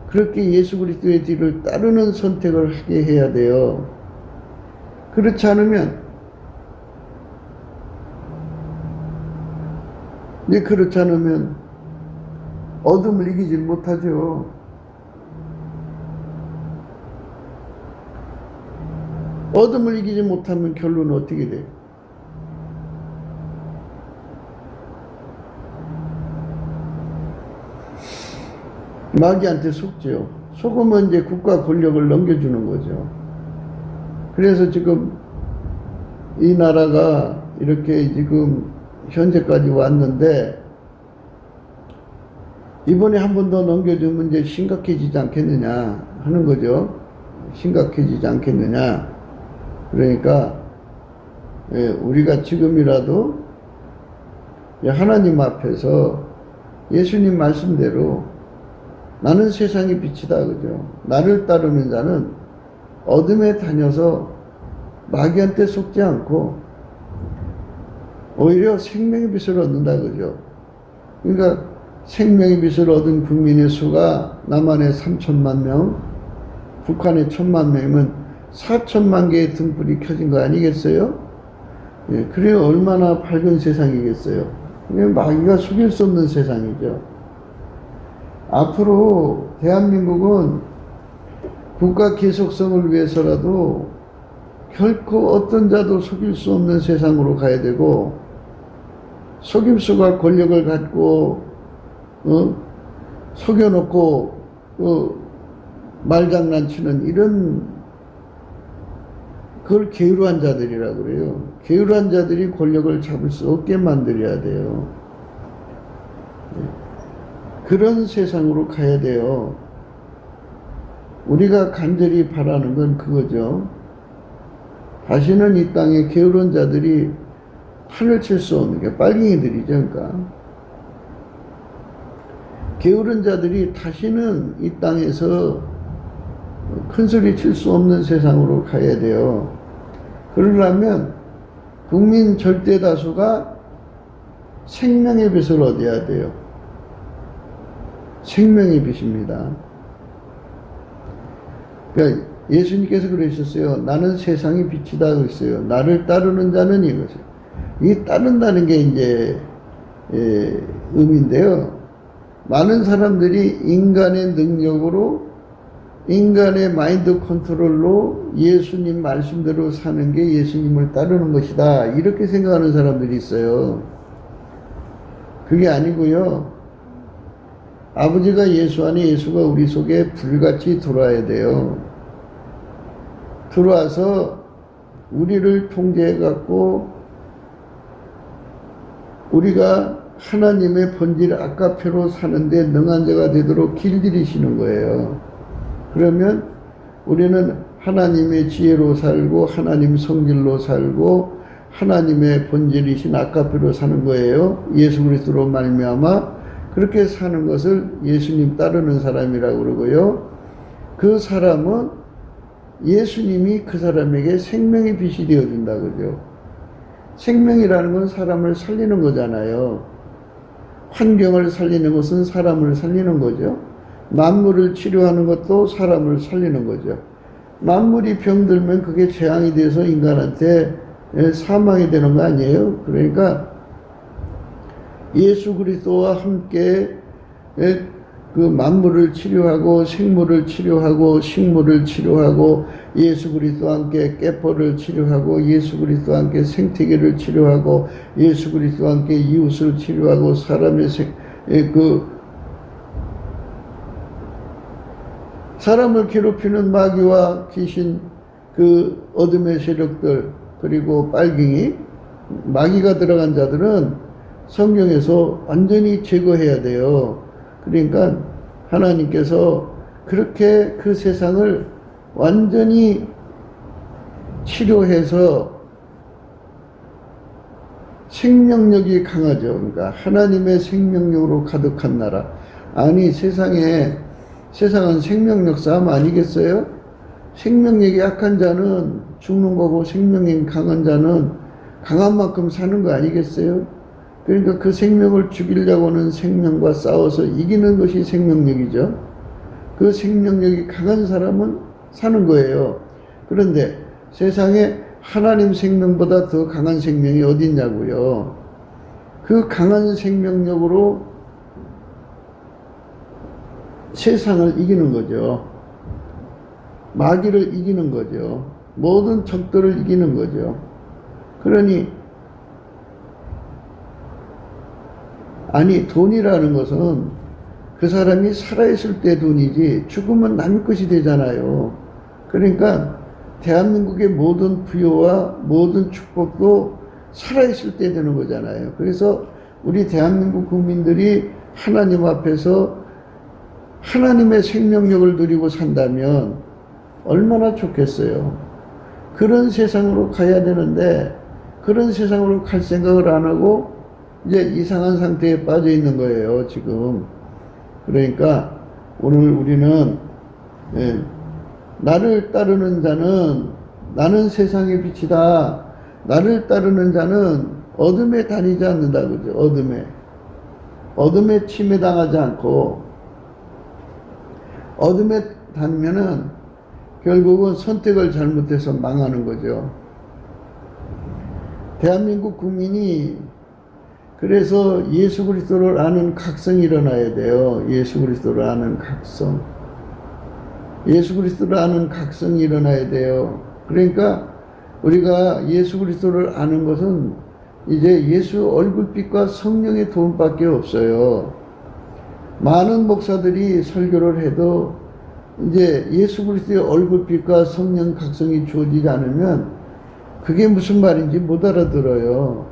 그렇게 예수 그리스도의 뒤를 따르는 선택을 하게 해야 돼요. 그렇지 않으면 어둠을 이기질 못하죠. 어둠을 이기지 못하면 결론은 어떻게 돼요? 마귀한테 속죠. 속으면 이제 국가 권력을 넘겨주는 거죠. 그래서 지금 이 나라가 이렇게 지금 현재까지 왔는데 이번에 한 번 더 넘겨주면 이제 심각해지지 않겠느냐 하는 거죠. 심각해지지 않겠느냐. 그러니까 우리가 지금이라도 하나님 앞에서 예수님 말씀대로 나는 세상의 빛이다, 그죠? 나를 따르는 자는 어둠에 다녀서 마귀한테 속지 않고 오히려 생명의 빛을 얻는다, 그죠? 그러니까 생명의 빛을 얻은 국민의 수가 남한에 3천만 명, 북한에 1,000만 명이면 4천만 개의 등불이 켜진 거 아니겠어요? 예, 그래 얼마나 밝은 세상이겠어요? 그냥 마귀가 속일 수 없는 세상이죠. 앞으로 대한민국은 국가 계속성을 위해서라도 결코 어떤 자도 속일 수 없는 세상으로 가야 되고, 속임수가 권력을 갖고 속여놓고 말장난치는 이런, 그걸 게으르한 자들이라고 그래요. 게으르한 자들이 권력을 잡을 수 없게 만들어야 돼요. 그런 세상으로 가야 돼요. 우리가 간절히 바라는 건 그거죠. 다시는 이 땅에 게으른 자들이 판을 칠 수 없는 게 빨갱이들이죠. 그러니까 게으른 자들이 다시는 이 땅에서 큰 소리 칠 수 없는 세상으로 가야 돼요. 그러려면 국민 절대 다수가 생명의 빛을 얻어야 돼요. 생명의 빛입니다. 그러니까 예수님께서 그러셨어요. 나는 세상의 빛이다 그랬어요. 나를 따르는 자는 이것이요. 이 따른다는 게 이제 의미인데요. 많은 사람들이 인간의 능력으로, 인간의 마인드 컨트롤로 예수님 말씀대로 사는 게 예수님을 따르는 것이다, 이렇게 생각하는 사람들이 있어요. 그게 아니고요. 아버지가 예수 안에, 예수가 우리 속에 불같이 들어와야 돼요. 들어와서 우리를 통제해 갖고 우리가 하나님의 본질 아까페로 사는데 능한 자가 되도록 길들이시는 거예요. 그러면 우리는 하나님의 지혜로 살고 하나님 성질로 살고 하나님의 본질이신 아까페로 사는 거예요. 예수 그리스도로 말미암아 그렇게 사는 것을 예수님 따르는 사람이라고 그러고요. 그 사람은 예수님이 그 사람에게 생명의 빛이 되어준다 그러죠. 생명이라는 건 사람을 살리는 거잖아요. 환경을 살리는 것은 사람을 살리는 거죠. 만물을 치료하는 것도 사람을 살리는 거죠. 만물이 병들면 그게 재앙이 돼서 인간한테 사망이 되는 거 아니에요? 그러니까 예수 그리스도와 함께 그 만물을 치료하고 생물을 치료하고 식물을 치료하고 예수 그리스도와 함께 깨포를 치료하고 예수 그리스도와 함께 생태계를 치료하고 예수 그리스도와 함께 이웃을 치료하고 사람의 그 사람을 괴롭히는 마귀와 귀신, 그 어둠의 세력들, 그리고 빨갱이, 마귀가 들어간 자들은 성경에서 완전히 제거해야 돼요. 그러니까 하나님께서 그렇게 그 세상을 완전히 치료해서 생명력이 강하죠. 그러니까 하나님의 생명력으로 가득한 나라. 아니, 세상은 생명력 싸움 아니겠어요? 생명력이 약한 자는 죽는 거고 생명력이 강한 자는 강한 만큼 사는 거 아니겠어요? 그러니까 그 생명을 죽이려고 하는 생명과 싸워서 이기는 것이 생명력이죠. 그 생명력이 강한 사람은 사는 거예요. 그런데 세상에 하나님 생명보다 더 강한 생명이 어디 있냐고요. 그 강한 생명력으로 세상을 이기는 거죠. 마귀를 이기는 거죠. 모든 적들을 이기는 거죠. 그러니 아니, 돈이라는 것은 그 사람이 살아있을 때 돈이지 죽으면 남의 것이 되잖아요. 그러니까 대한민국의 모든 부여와 모든 축복도 살아있을 때 되는 거잖아요. 그래서 우리 대한민국 국민들이 하나님 앞에서 하나님의 생명력을 누리고 산다면 얼마나 좋겠어요. 그런 세상으로 가야 되는데 그런 세상으로 갈 생각을 안 하고 이제 이상한 상태에 빠져 있는 거예요, 지금. 그러니까 오늘 우리는 나를 따르는 자는 나는 세상의 빛이다. 나를 따르는 자는 어둠에 다니지 않는다, 그죠? 어둠에 침해당하지 않고 어둠에 다니면은 결국은 선택을 잘못해서 망하는 거죠. 대한민국 국민이 그래서 예수 그리스도를 아는 각성이 일어나야 돼요. 예수 그리스도를 아는 각성. 예수 그리스도를 아는 각성이 일어나야 돼요. 그러니까 우리가 예수 그리스도를 아는 것은 이제 예수 얼굴빛과 성령의 도움밖에 없어요. 많은 목사들이 설교를 해도 이제 예수 그리스도의 얼굴빛과 성령 각성이 주어지지 않으면 그게 무슨 말인지 못 알아들어요.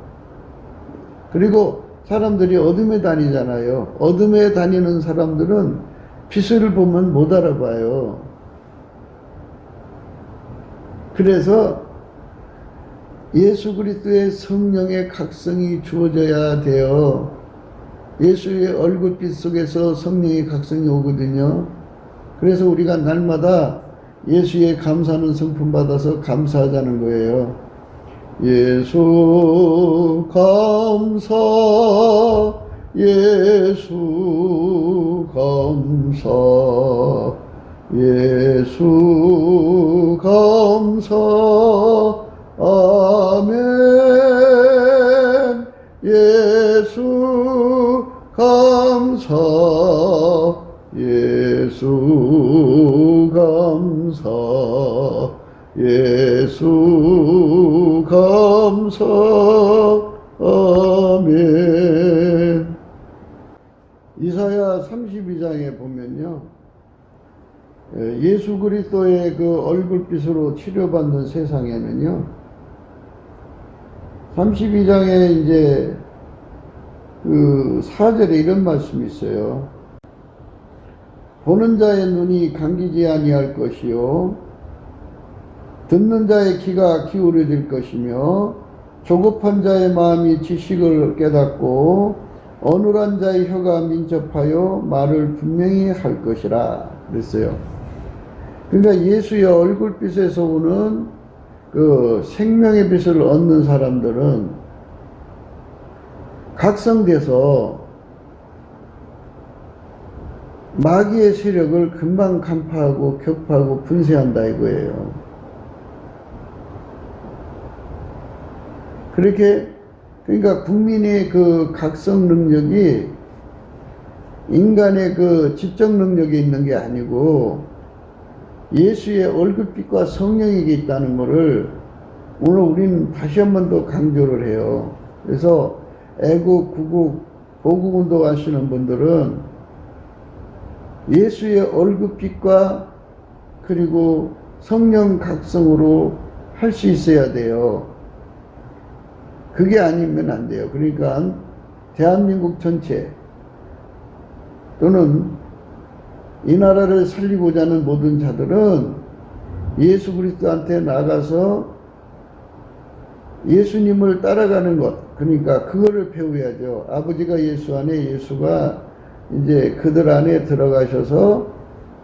그리고 사람들이 어둠에 다니잖아요. 어둠에 다니는 사람들은 빛을 보면 못 알아봐요. 그래서 예수 그리스도의 성령의 각성이 주어져야 돼요. 예수의 얼굴빛 속에서 성령의 각성이 오거든요. 그래서 우리가 날마다 예수의 감사하는 성품 받아서 감사하자는 거예요. 예수 감사, 예수 감사, 예수 감사, 아멘. 예수 감사, 예수 감사, 예수 감사, 아멘. 이사야 32장에 보면요, 예수 그리스도의 그 얼굴빛으로 치료받는 세상에는요, 32장에 이제 그 4절에 이런 말씀이 있어요. 보는 자의 눈이 감기지 아니할 것이요, 듣는 자의 귀가 기울어질 것이며, 조급한 자의 마음이 지식을 깨닫고 어눌한 자의 혀가 민첩하여 말을 분명히 할 것이라 그랬어요. 그러니까 예수의 얼굴빛에서 오는 그 생명의 빛을 얻는 사람들은 각성돼서 마귀의 세력을 금방 간파하고 격파하고 분쇄한다 이거예요. 그렇게 그러니까 국민의 그 각성 능력이 인간의 그 지적 능력이 있는 게 아니고 예수의 얼굴빛과 성령이 있다는 것을 오늘 우리는 다시 한 번 더 강조를 해요. 그래서 애국, 구국, 보국운동 하시는 분들은 예수의 얼굴빛과 그리고 성령 각성으로 할 수 있어야 돼요. 그게 아니면 안 돼요. 그러니까 대한민국 전체 또는 이 나라를 살리고자 하는 모든 자들은 예수 그리스도한테 나가서 예수님을 따라가는 것, 그러니까 그거를 배워야죠. 아버지가 예수 안에, 예수가 이제 그들 안에 들어가셔서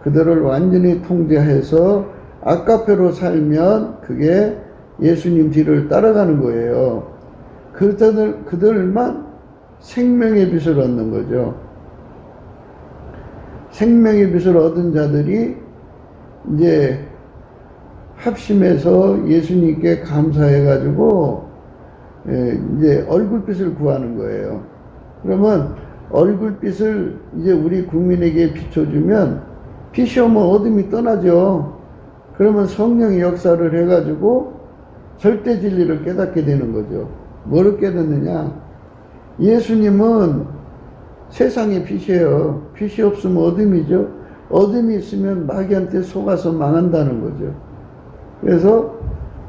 그들을 완전히 통제해서 아까페로 살면 그게 예수님 뒤를 따라가는 거예요. 그들만 생명의 빛을 얻는 거죠. 생명의 빛을 얻은 자들이 이제 합심해서 예수님께 감사해가지고 이제 얼굴빛을 구하는 거예요. 그러면 얼굴빛을 이제 우리 국민에게 비춰주면 빛이 오면 어둠이 떠나죠. 그러면 성령의 역사를 해가지고 절대 진리를 깨닫게 되는 거죠. 뭐를 깨닫느냐? 예수님은 세상의 빛이에요. 빛이 없으면 어둠이죠. 어둠이 있으면 마귀한테 속아서 망한다는 거죠. 그래서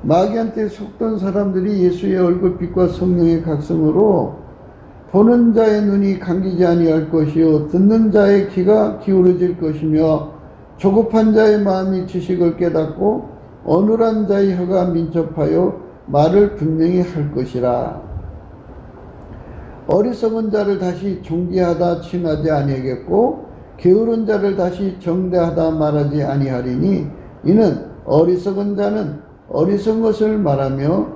마귀한테 속던 사람들이 예수의 얼굴빛과 성령의 각성으로 보는 자의 눈이 감기지 아니할 것이요 듣는 자의 귀가 기울어질 것이며 조급한 자의 마음이 지식을 깨닫고 어눌한 자의 혀가 민첩하여 말을 분명히 할 것이라. 어리석은 자를 다시 존귀하다 칭하지 아니하겠고 게으른 자를 다시 정대하다 말하지 아니하리니 이는 어리석은 자는 어리석은 것을 말하며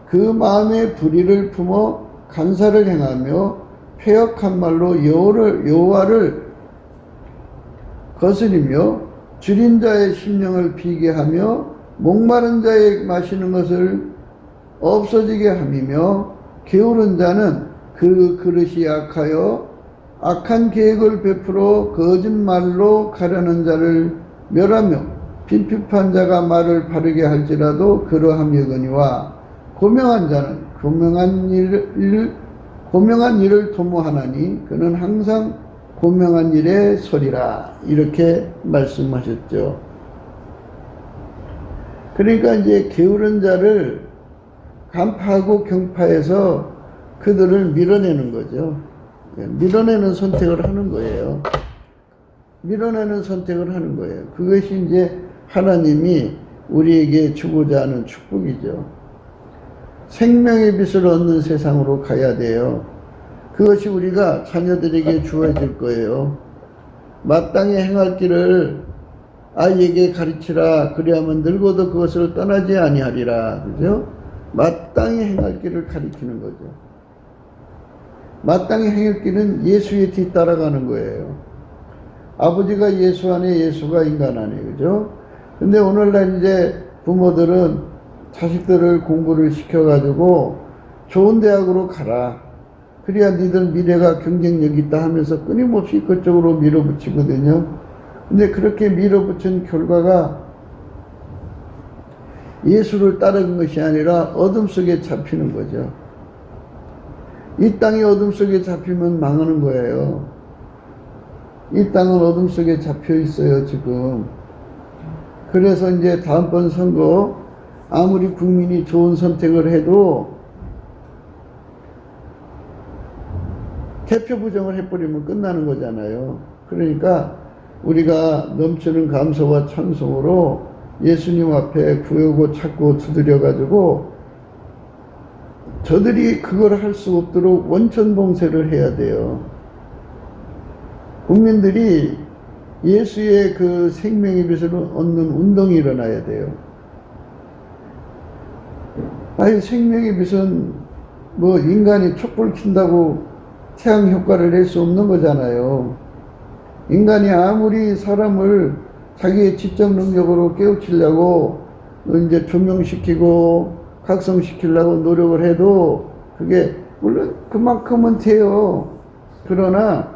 그 마음에 불의를 품어 간사를 행하며 패역한 말로 여호와를 거스리며 줄인 자의 심령을 비게 하며 목마른 자의 마시는 것을 없어지게 함이며 게으른 자는 그 그릇이 약하여 악한 계획을 베풀어 거짓말로 가려는 자를 멸하며 빈핍한 자가 말을 바르게 할지라도 그러함이거니와 고명한 자는 고명한 일을 도모하나니 그는 항상 고명한 일에 서리라. 이렇게 말씀하셨죠. 그러니까 이제 게으른 자를 간파하고 경파해서 그들을 밀어내는 거죠. 밀어내는 선택을 하는 거예요. 밀어내는 선택을 하는 거예요. 그것이 이제 하나님이 우리에게 주고자 하는 축복이죠. 생명의 빛을 얻는 세상으로 가야 돼요. 그것이 우리가 자녀들에게 주어질 거예요. 마땅히 행할 길을 아이에게 가르치라. 그리하면 늙어도 그것을 떠나지 아니하리라. 그죠? 마땅히 행할 길을 가르치는 거죠. 마땅히 행할 길은 예수의 뒤 따라가는 거예요. 아버지가 예수 안에, 예수가 인간 안에, 그죠? 근데 오늘날 이제 부모들은 자식들을 공부를 시켜가지고 좋은 대학으로 가라. 그래야 니들 미래가 경쟁력 있다 하면서 끊임없이 그쪽으로 밀어붙이거든요. 근데 그렇게 밀어붙인 결과가 예수를 따르는 것이 아니라 어둠 속에 잡히는 거죠. 이 땅이 어둠 속에 잡히면 망하는 거예요. 이 땅은 어둠 속에 잡혀 있어요, 지금. 그래서 이제 다음번 선거 아무리 국민이 좋은 선택을 해도 대표 부정을 해버리면 끝나는 거잖아요. 그러니까 우리가 넘치는 감사와 찬송으로 예수님 앞에 구하고 찾고 두드려가지고 저들이 그걸 할 수 없도록 원천봉쇄를 해야 돼요. 국민들이 예수의 그 생명의 빛을 얻는 운동이 일어나야 돼요. 아니, 생명의 빛은 뭐 인간이 촛불 킨다고 태양 효과를 낼 수 없는 거잖아요. 인간이 아무리 사람을 자기의 지적 능력으로 깨우치려고 이제 조명시키고 각성시키려고 노력을 해도 그게 물론 그만큼은 돼요. 그러나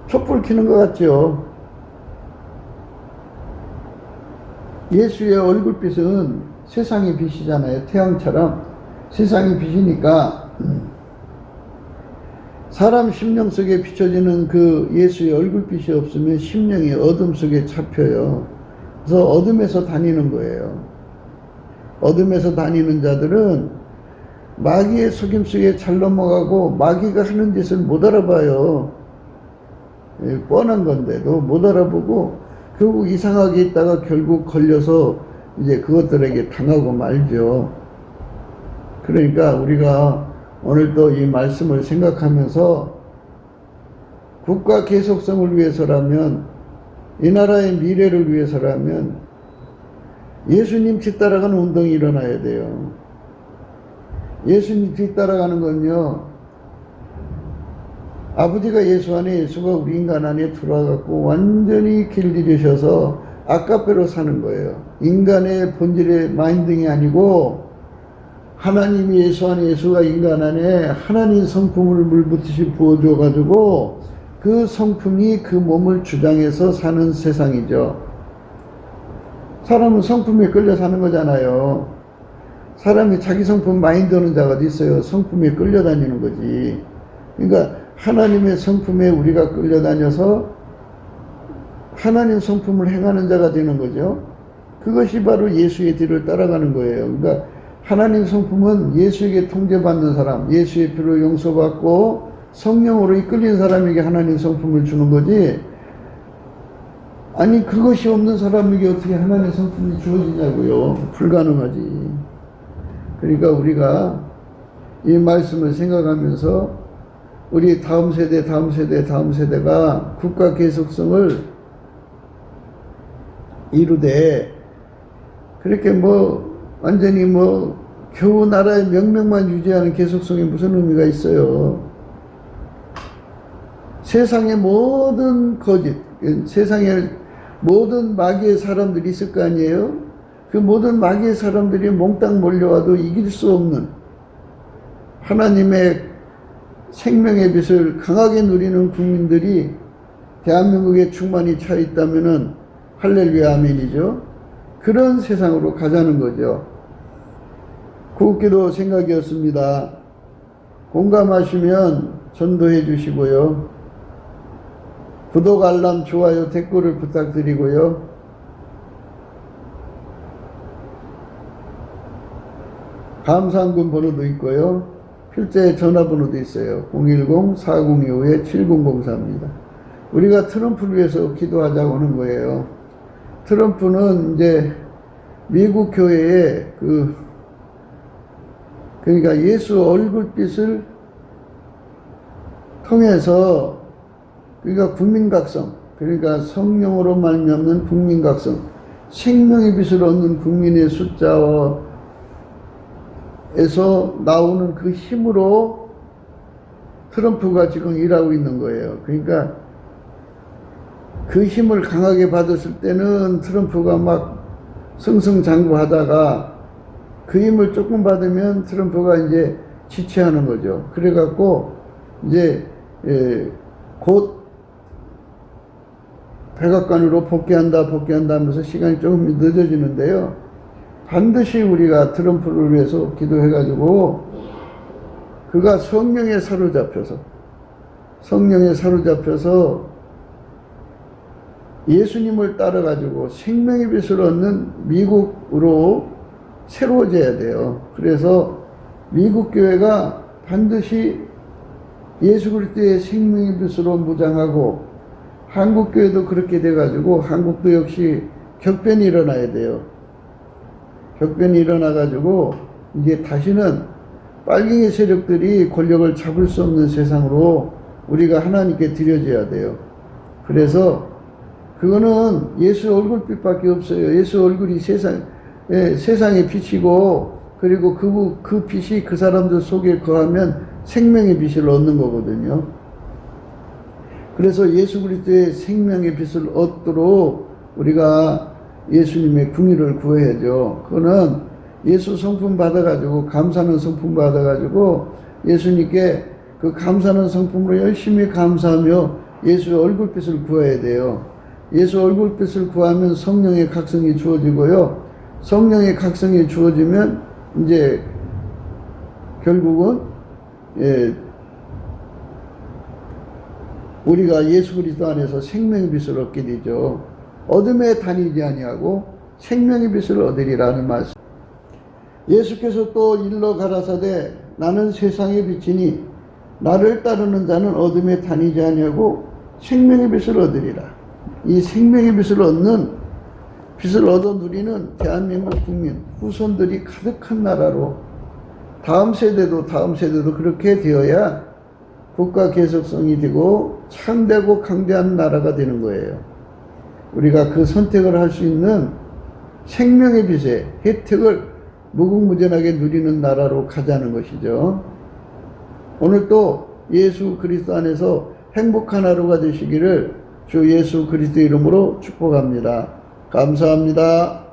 촛불 켜는 것 같죠. 예수의 얼굴빛은 세상의 빛이잖아요. 태양처럼 세상의 빛이니까 사람 심령 속에 비춰지는 그 예수의 얼굴빛이 없으면 심령이 어둠 속에 잡혀요. 그래서 어둠에서 다니는 거예요. 어둠에서 다니는 자들은 마귀의 속임 속에 잘 넘어가고 마귀가 하는 짓을 못 알아봐요. 뻔한 건데도 못 알아보고 결국 이상하게 있다가 결국 걸려서 이제 그것들에게 당하고 말죠. 그러니까 우리가 오늘 또 이 말씀을 생각하면서 국가 계속성을 위해서라면, 이 나라의 미래를 위해서라면 예수님 뒤따라가는 운동이 일어나야 돼요. 예수님 뒤따라가는 건요, 아버지가 예수 안에, 예수가 우리 인간 안에 들어와갖고 완전히 길들이셔서 아까페로 사는 거예요. 인간의 본질의 마인딩이 아니고 하나님이 예수 안에, 예수가 인간 안에 하나님 성품을 물붓듯이 부어줘가지고 그 성품이 그 몸을 주장해서 사는 세상이죠. 사람은 성품에 끌려 사는 거잖아요. 사람이 자기 성품 많이 드는 자가 어디 있어요? 성품에 끌려다니는 거지. 그러니까 하나님의 성품에 우리가 끌려다녀서 하나님 성품을 행하는 자가 되는 거죠. 그것이 바로 예수의 뒤를 따라가는 거예요. 그러니까 하나님 성품은 예수에게 통제받는 사람, 예수의 피로 용서받고 성령으로 이끌린 사람에게 하나님 성품을 주는 거지, 아니 그것이 없는 사람에게 어떻게 하나님 성품이 주어지냐고요. 불가능하지. 그러니까 우리가 이 말씀을 생각하면서 우리 다음 세대가 국가 계속성을 이루되, 그렇게 완전히 겨우 나라의 명명만 유지하는 계속성에 무슨 의미가 있어요. 세상의 모든 거짓, 세상에 모든 마귀의 사람들이 있을 거 아니에요. 그 모든 마귀의 사람들이 몽땅 몰려와도 이길 수 없는 하나님의 생명의 빛을 강하게 누리는 국민들이 대한민국에 충만히 차 있다면은 할렐루야 아멘이죠. 그런 세상으로 가자는 거죠. 구기도 생각이었습니다. 공감하시면 전도해 주시고요. 구독, 알람, 좋아요, 댓글을 부탁드리고요. 감사한금 번호도 있고요. 필자의 전화번호도 있어요. 010-4025-7004입니다. 우리가 트럼프를 위해서 기도하자고 하는 거예요. 트럼프는 이제 미국 교회에 그러니까 예수 얼굴빛을 통해서, 그러니까 국민각성, 그러니까 성령으로 말미암는 국민각성, 생명의 빛을 얻는 국민의 숫자에서 나오는 그 힘으로 트럼프가 지금 일하고 있는 거예요. 그러니까 그 힘을 강하게 받았을 때는 트럼프가 막 승승장구하다가 그 힘을 조금 받으면 트럼프가 이제 지체하는 거죠. 그래갖고 이제 곧 백악관으로 복귀한다 하면서 시간이 조금 늦어지는데요. 반드시 우리가 트럼프를 위해서 기도해가지고 그가 성령에 사로잡혀서 예수님을 따라가지고 생명의 빛을 얻는 미국으로 새로워져야 돼요. 그래서 미국 교회가 반드시 예수 그리스도의 생명의 빛으로 무장하고, 한국 교회도 그렇게 돼가지고 한국도 역시 격변이 일어나야 돼요. 격변이 일어나가지고 이제 다시는 빨갱이 세력들이 권력을 잡을 수 없는 세상으로 우리가 하나님께 드려져야 돼요. 그래서 그거는 예수 얼굴빛밖에 없어요. 예수 얼굴이 세상의 빛이고, 그리고 그 빛이 그 사람들 속에 거하면 생명의 빛을 얻는 거거든요. 그래서 예수 그리스도의 생명의 빛을 얻도록 우리가 예수님의 궁의를 구해야죠. 그거는 예수 성품 받아가지고, 감사하는 성품 받아가지고 예수님께 그 감사하는 성품으로 열심히 감사하며 예수의 얼굴빛을 구해야 돼요. 예수 얼굴빛을 구하면 성령의 각성이 주어지고요. 성령의 각성이 주어지면 이제 결국은 우리가 예수 그리스도 안에서 생명의 빛을 얻게 되죠. 어둠에 다니지 아니하고 생명의 빛을 얻으리라는 말씀. 예수께서 또 일러 가라사대 나는 세상의 빛이니 나를 따르는 자는 어둠에 다니지 아니하고 생명의 빛을 얻으리라. 이 생명의 빛을 얻어 누리는 대한민국 국민 후손들이 가득한 나라로 다음 세대도 그렇게 되어야 국가 계속성이 되고 참되고 강대한 나라가 되는 거예요. 우리가 그 선택을 할 수 있는 생명의 빛의 혜택을 무궁무진하게 누리는 나라로 가자는 것이죠. 오늘 또 예수 그리스도 안에서 행복한 하루가 되시기를 주 예수 그리스도 이름으로 축복합니다. 감사합니다.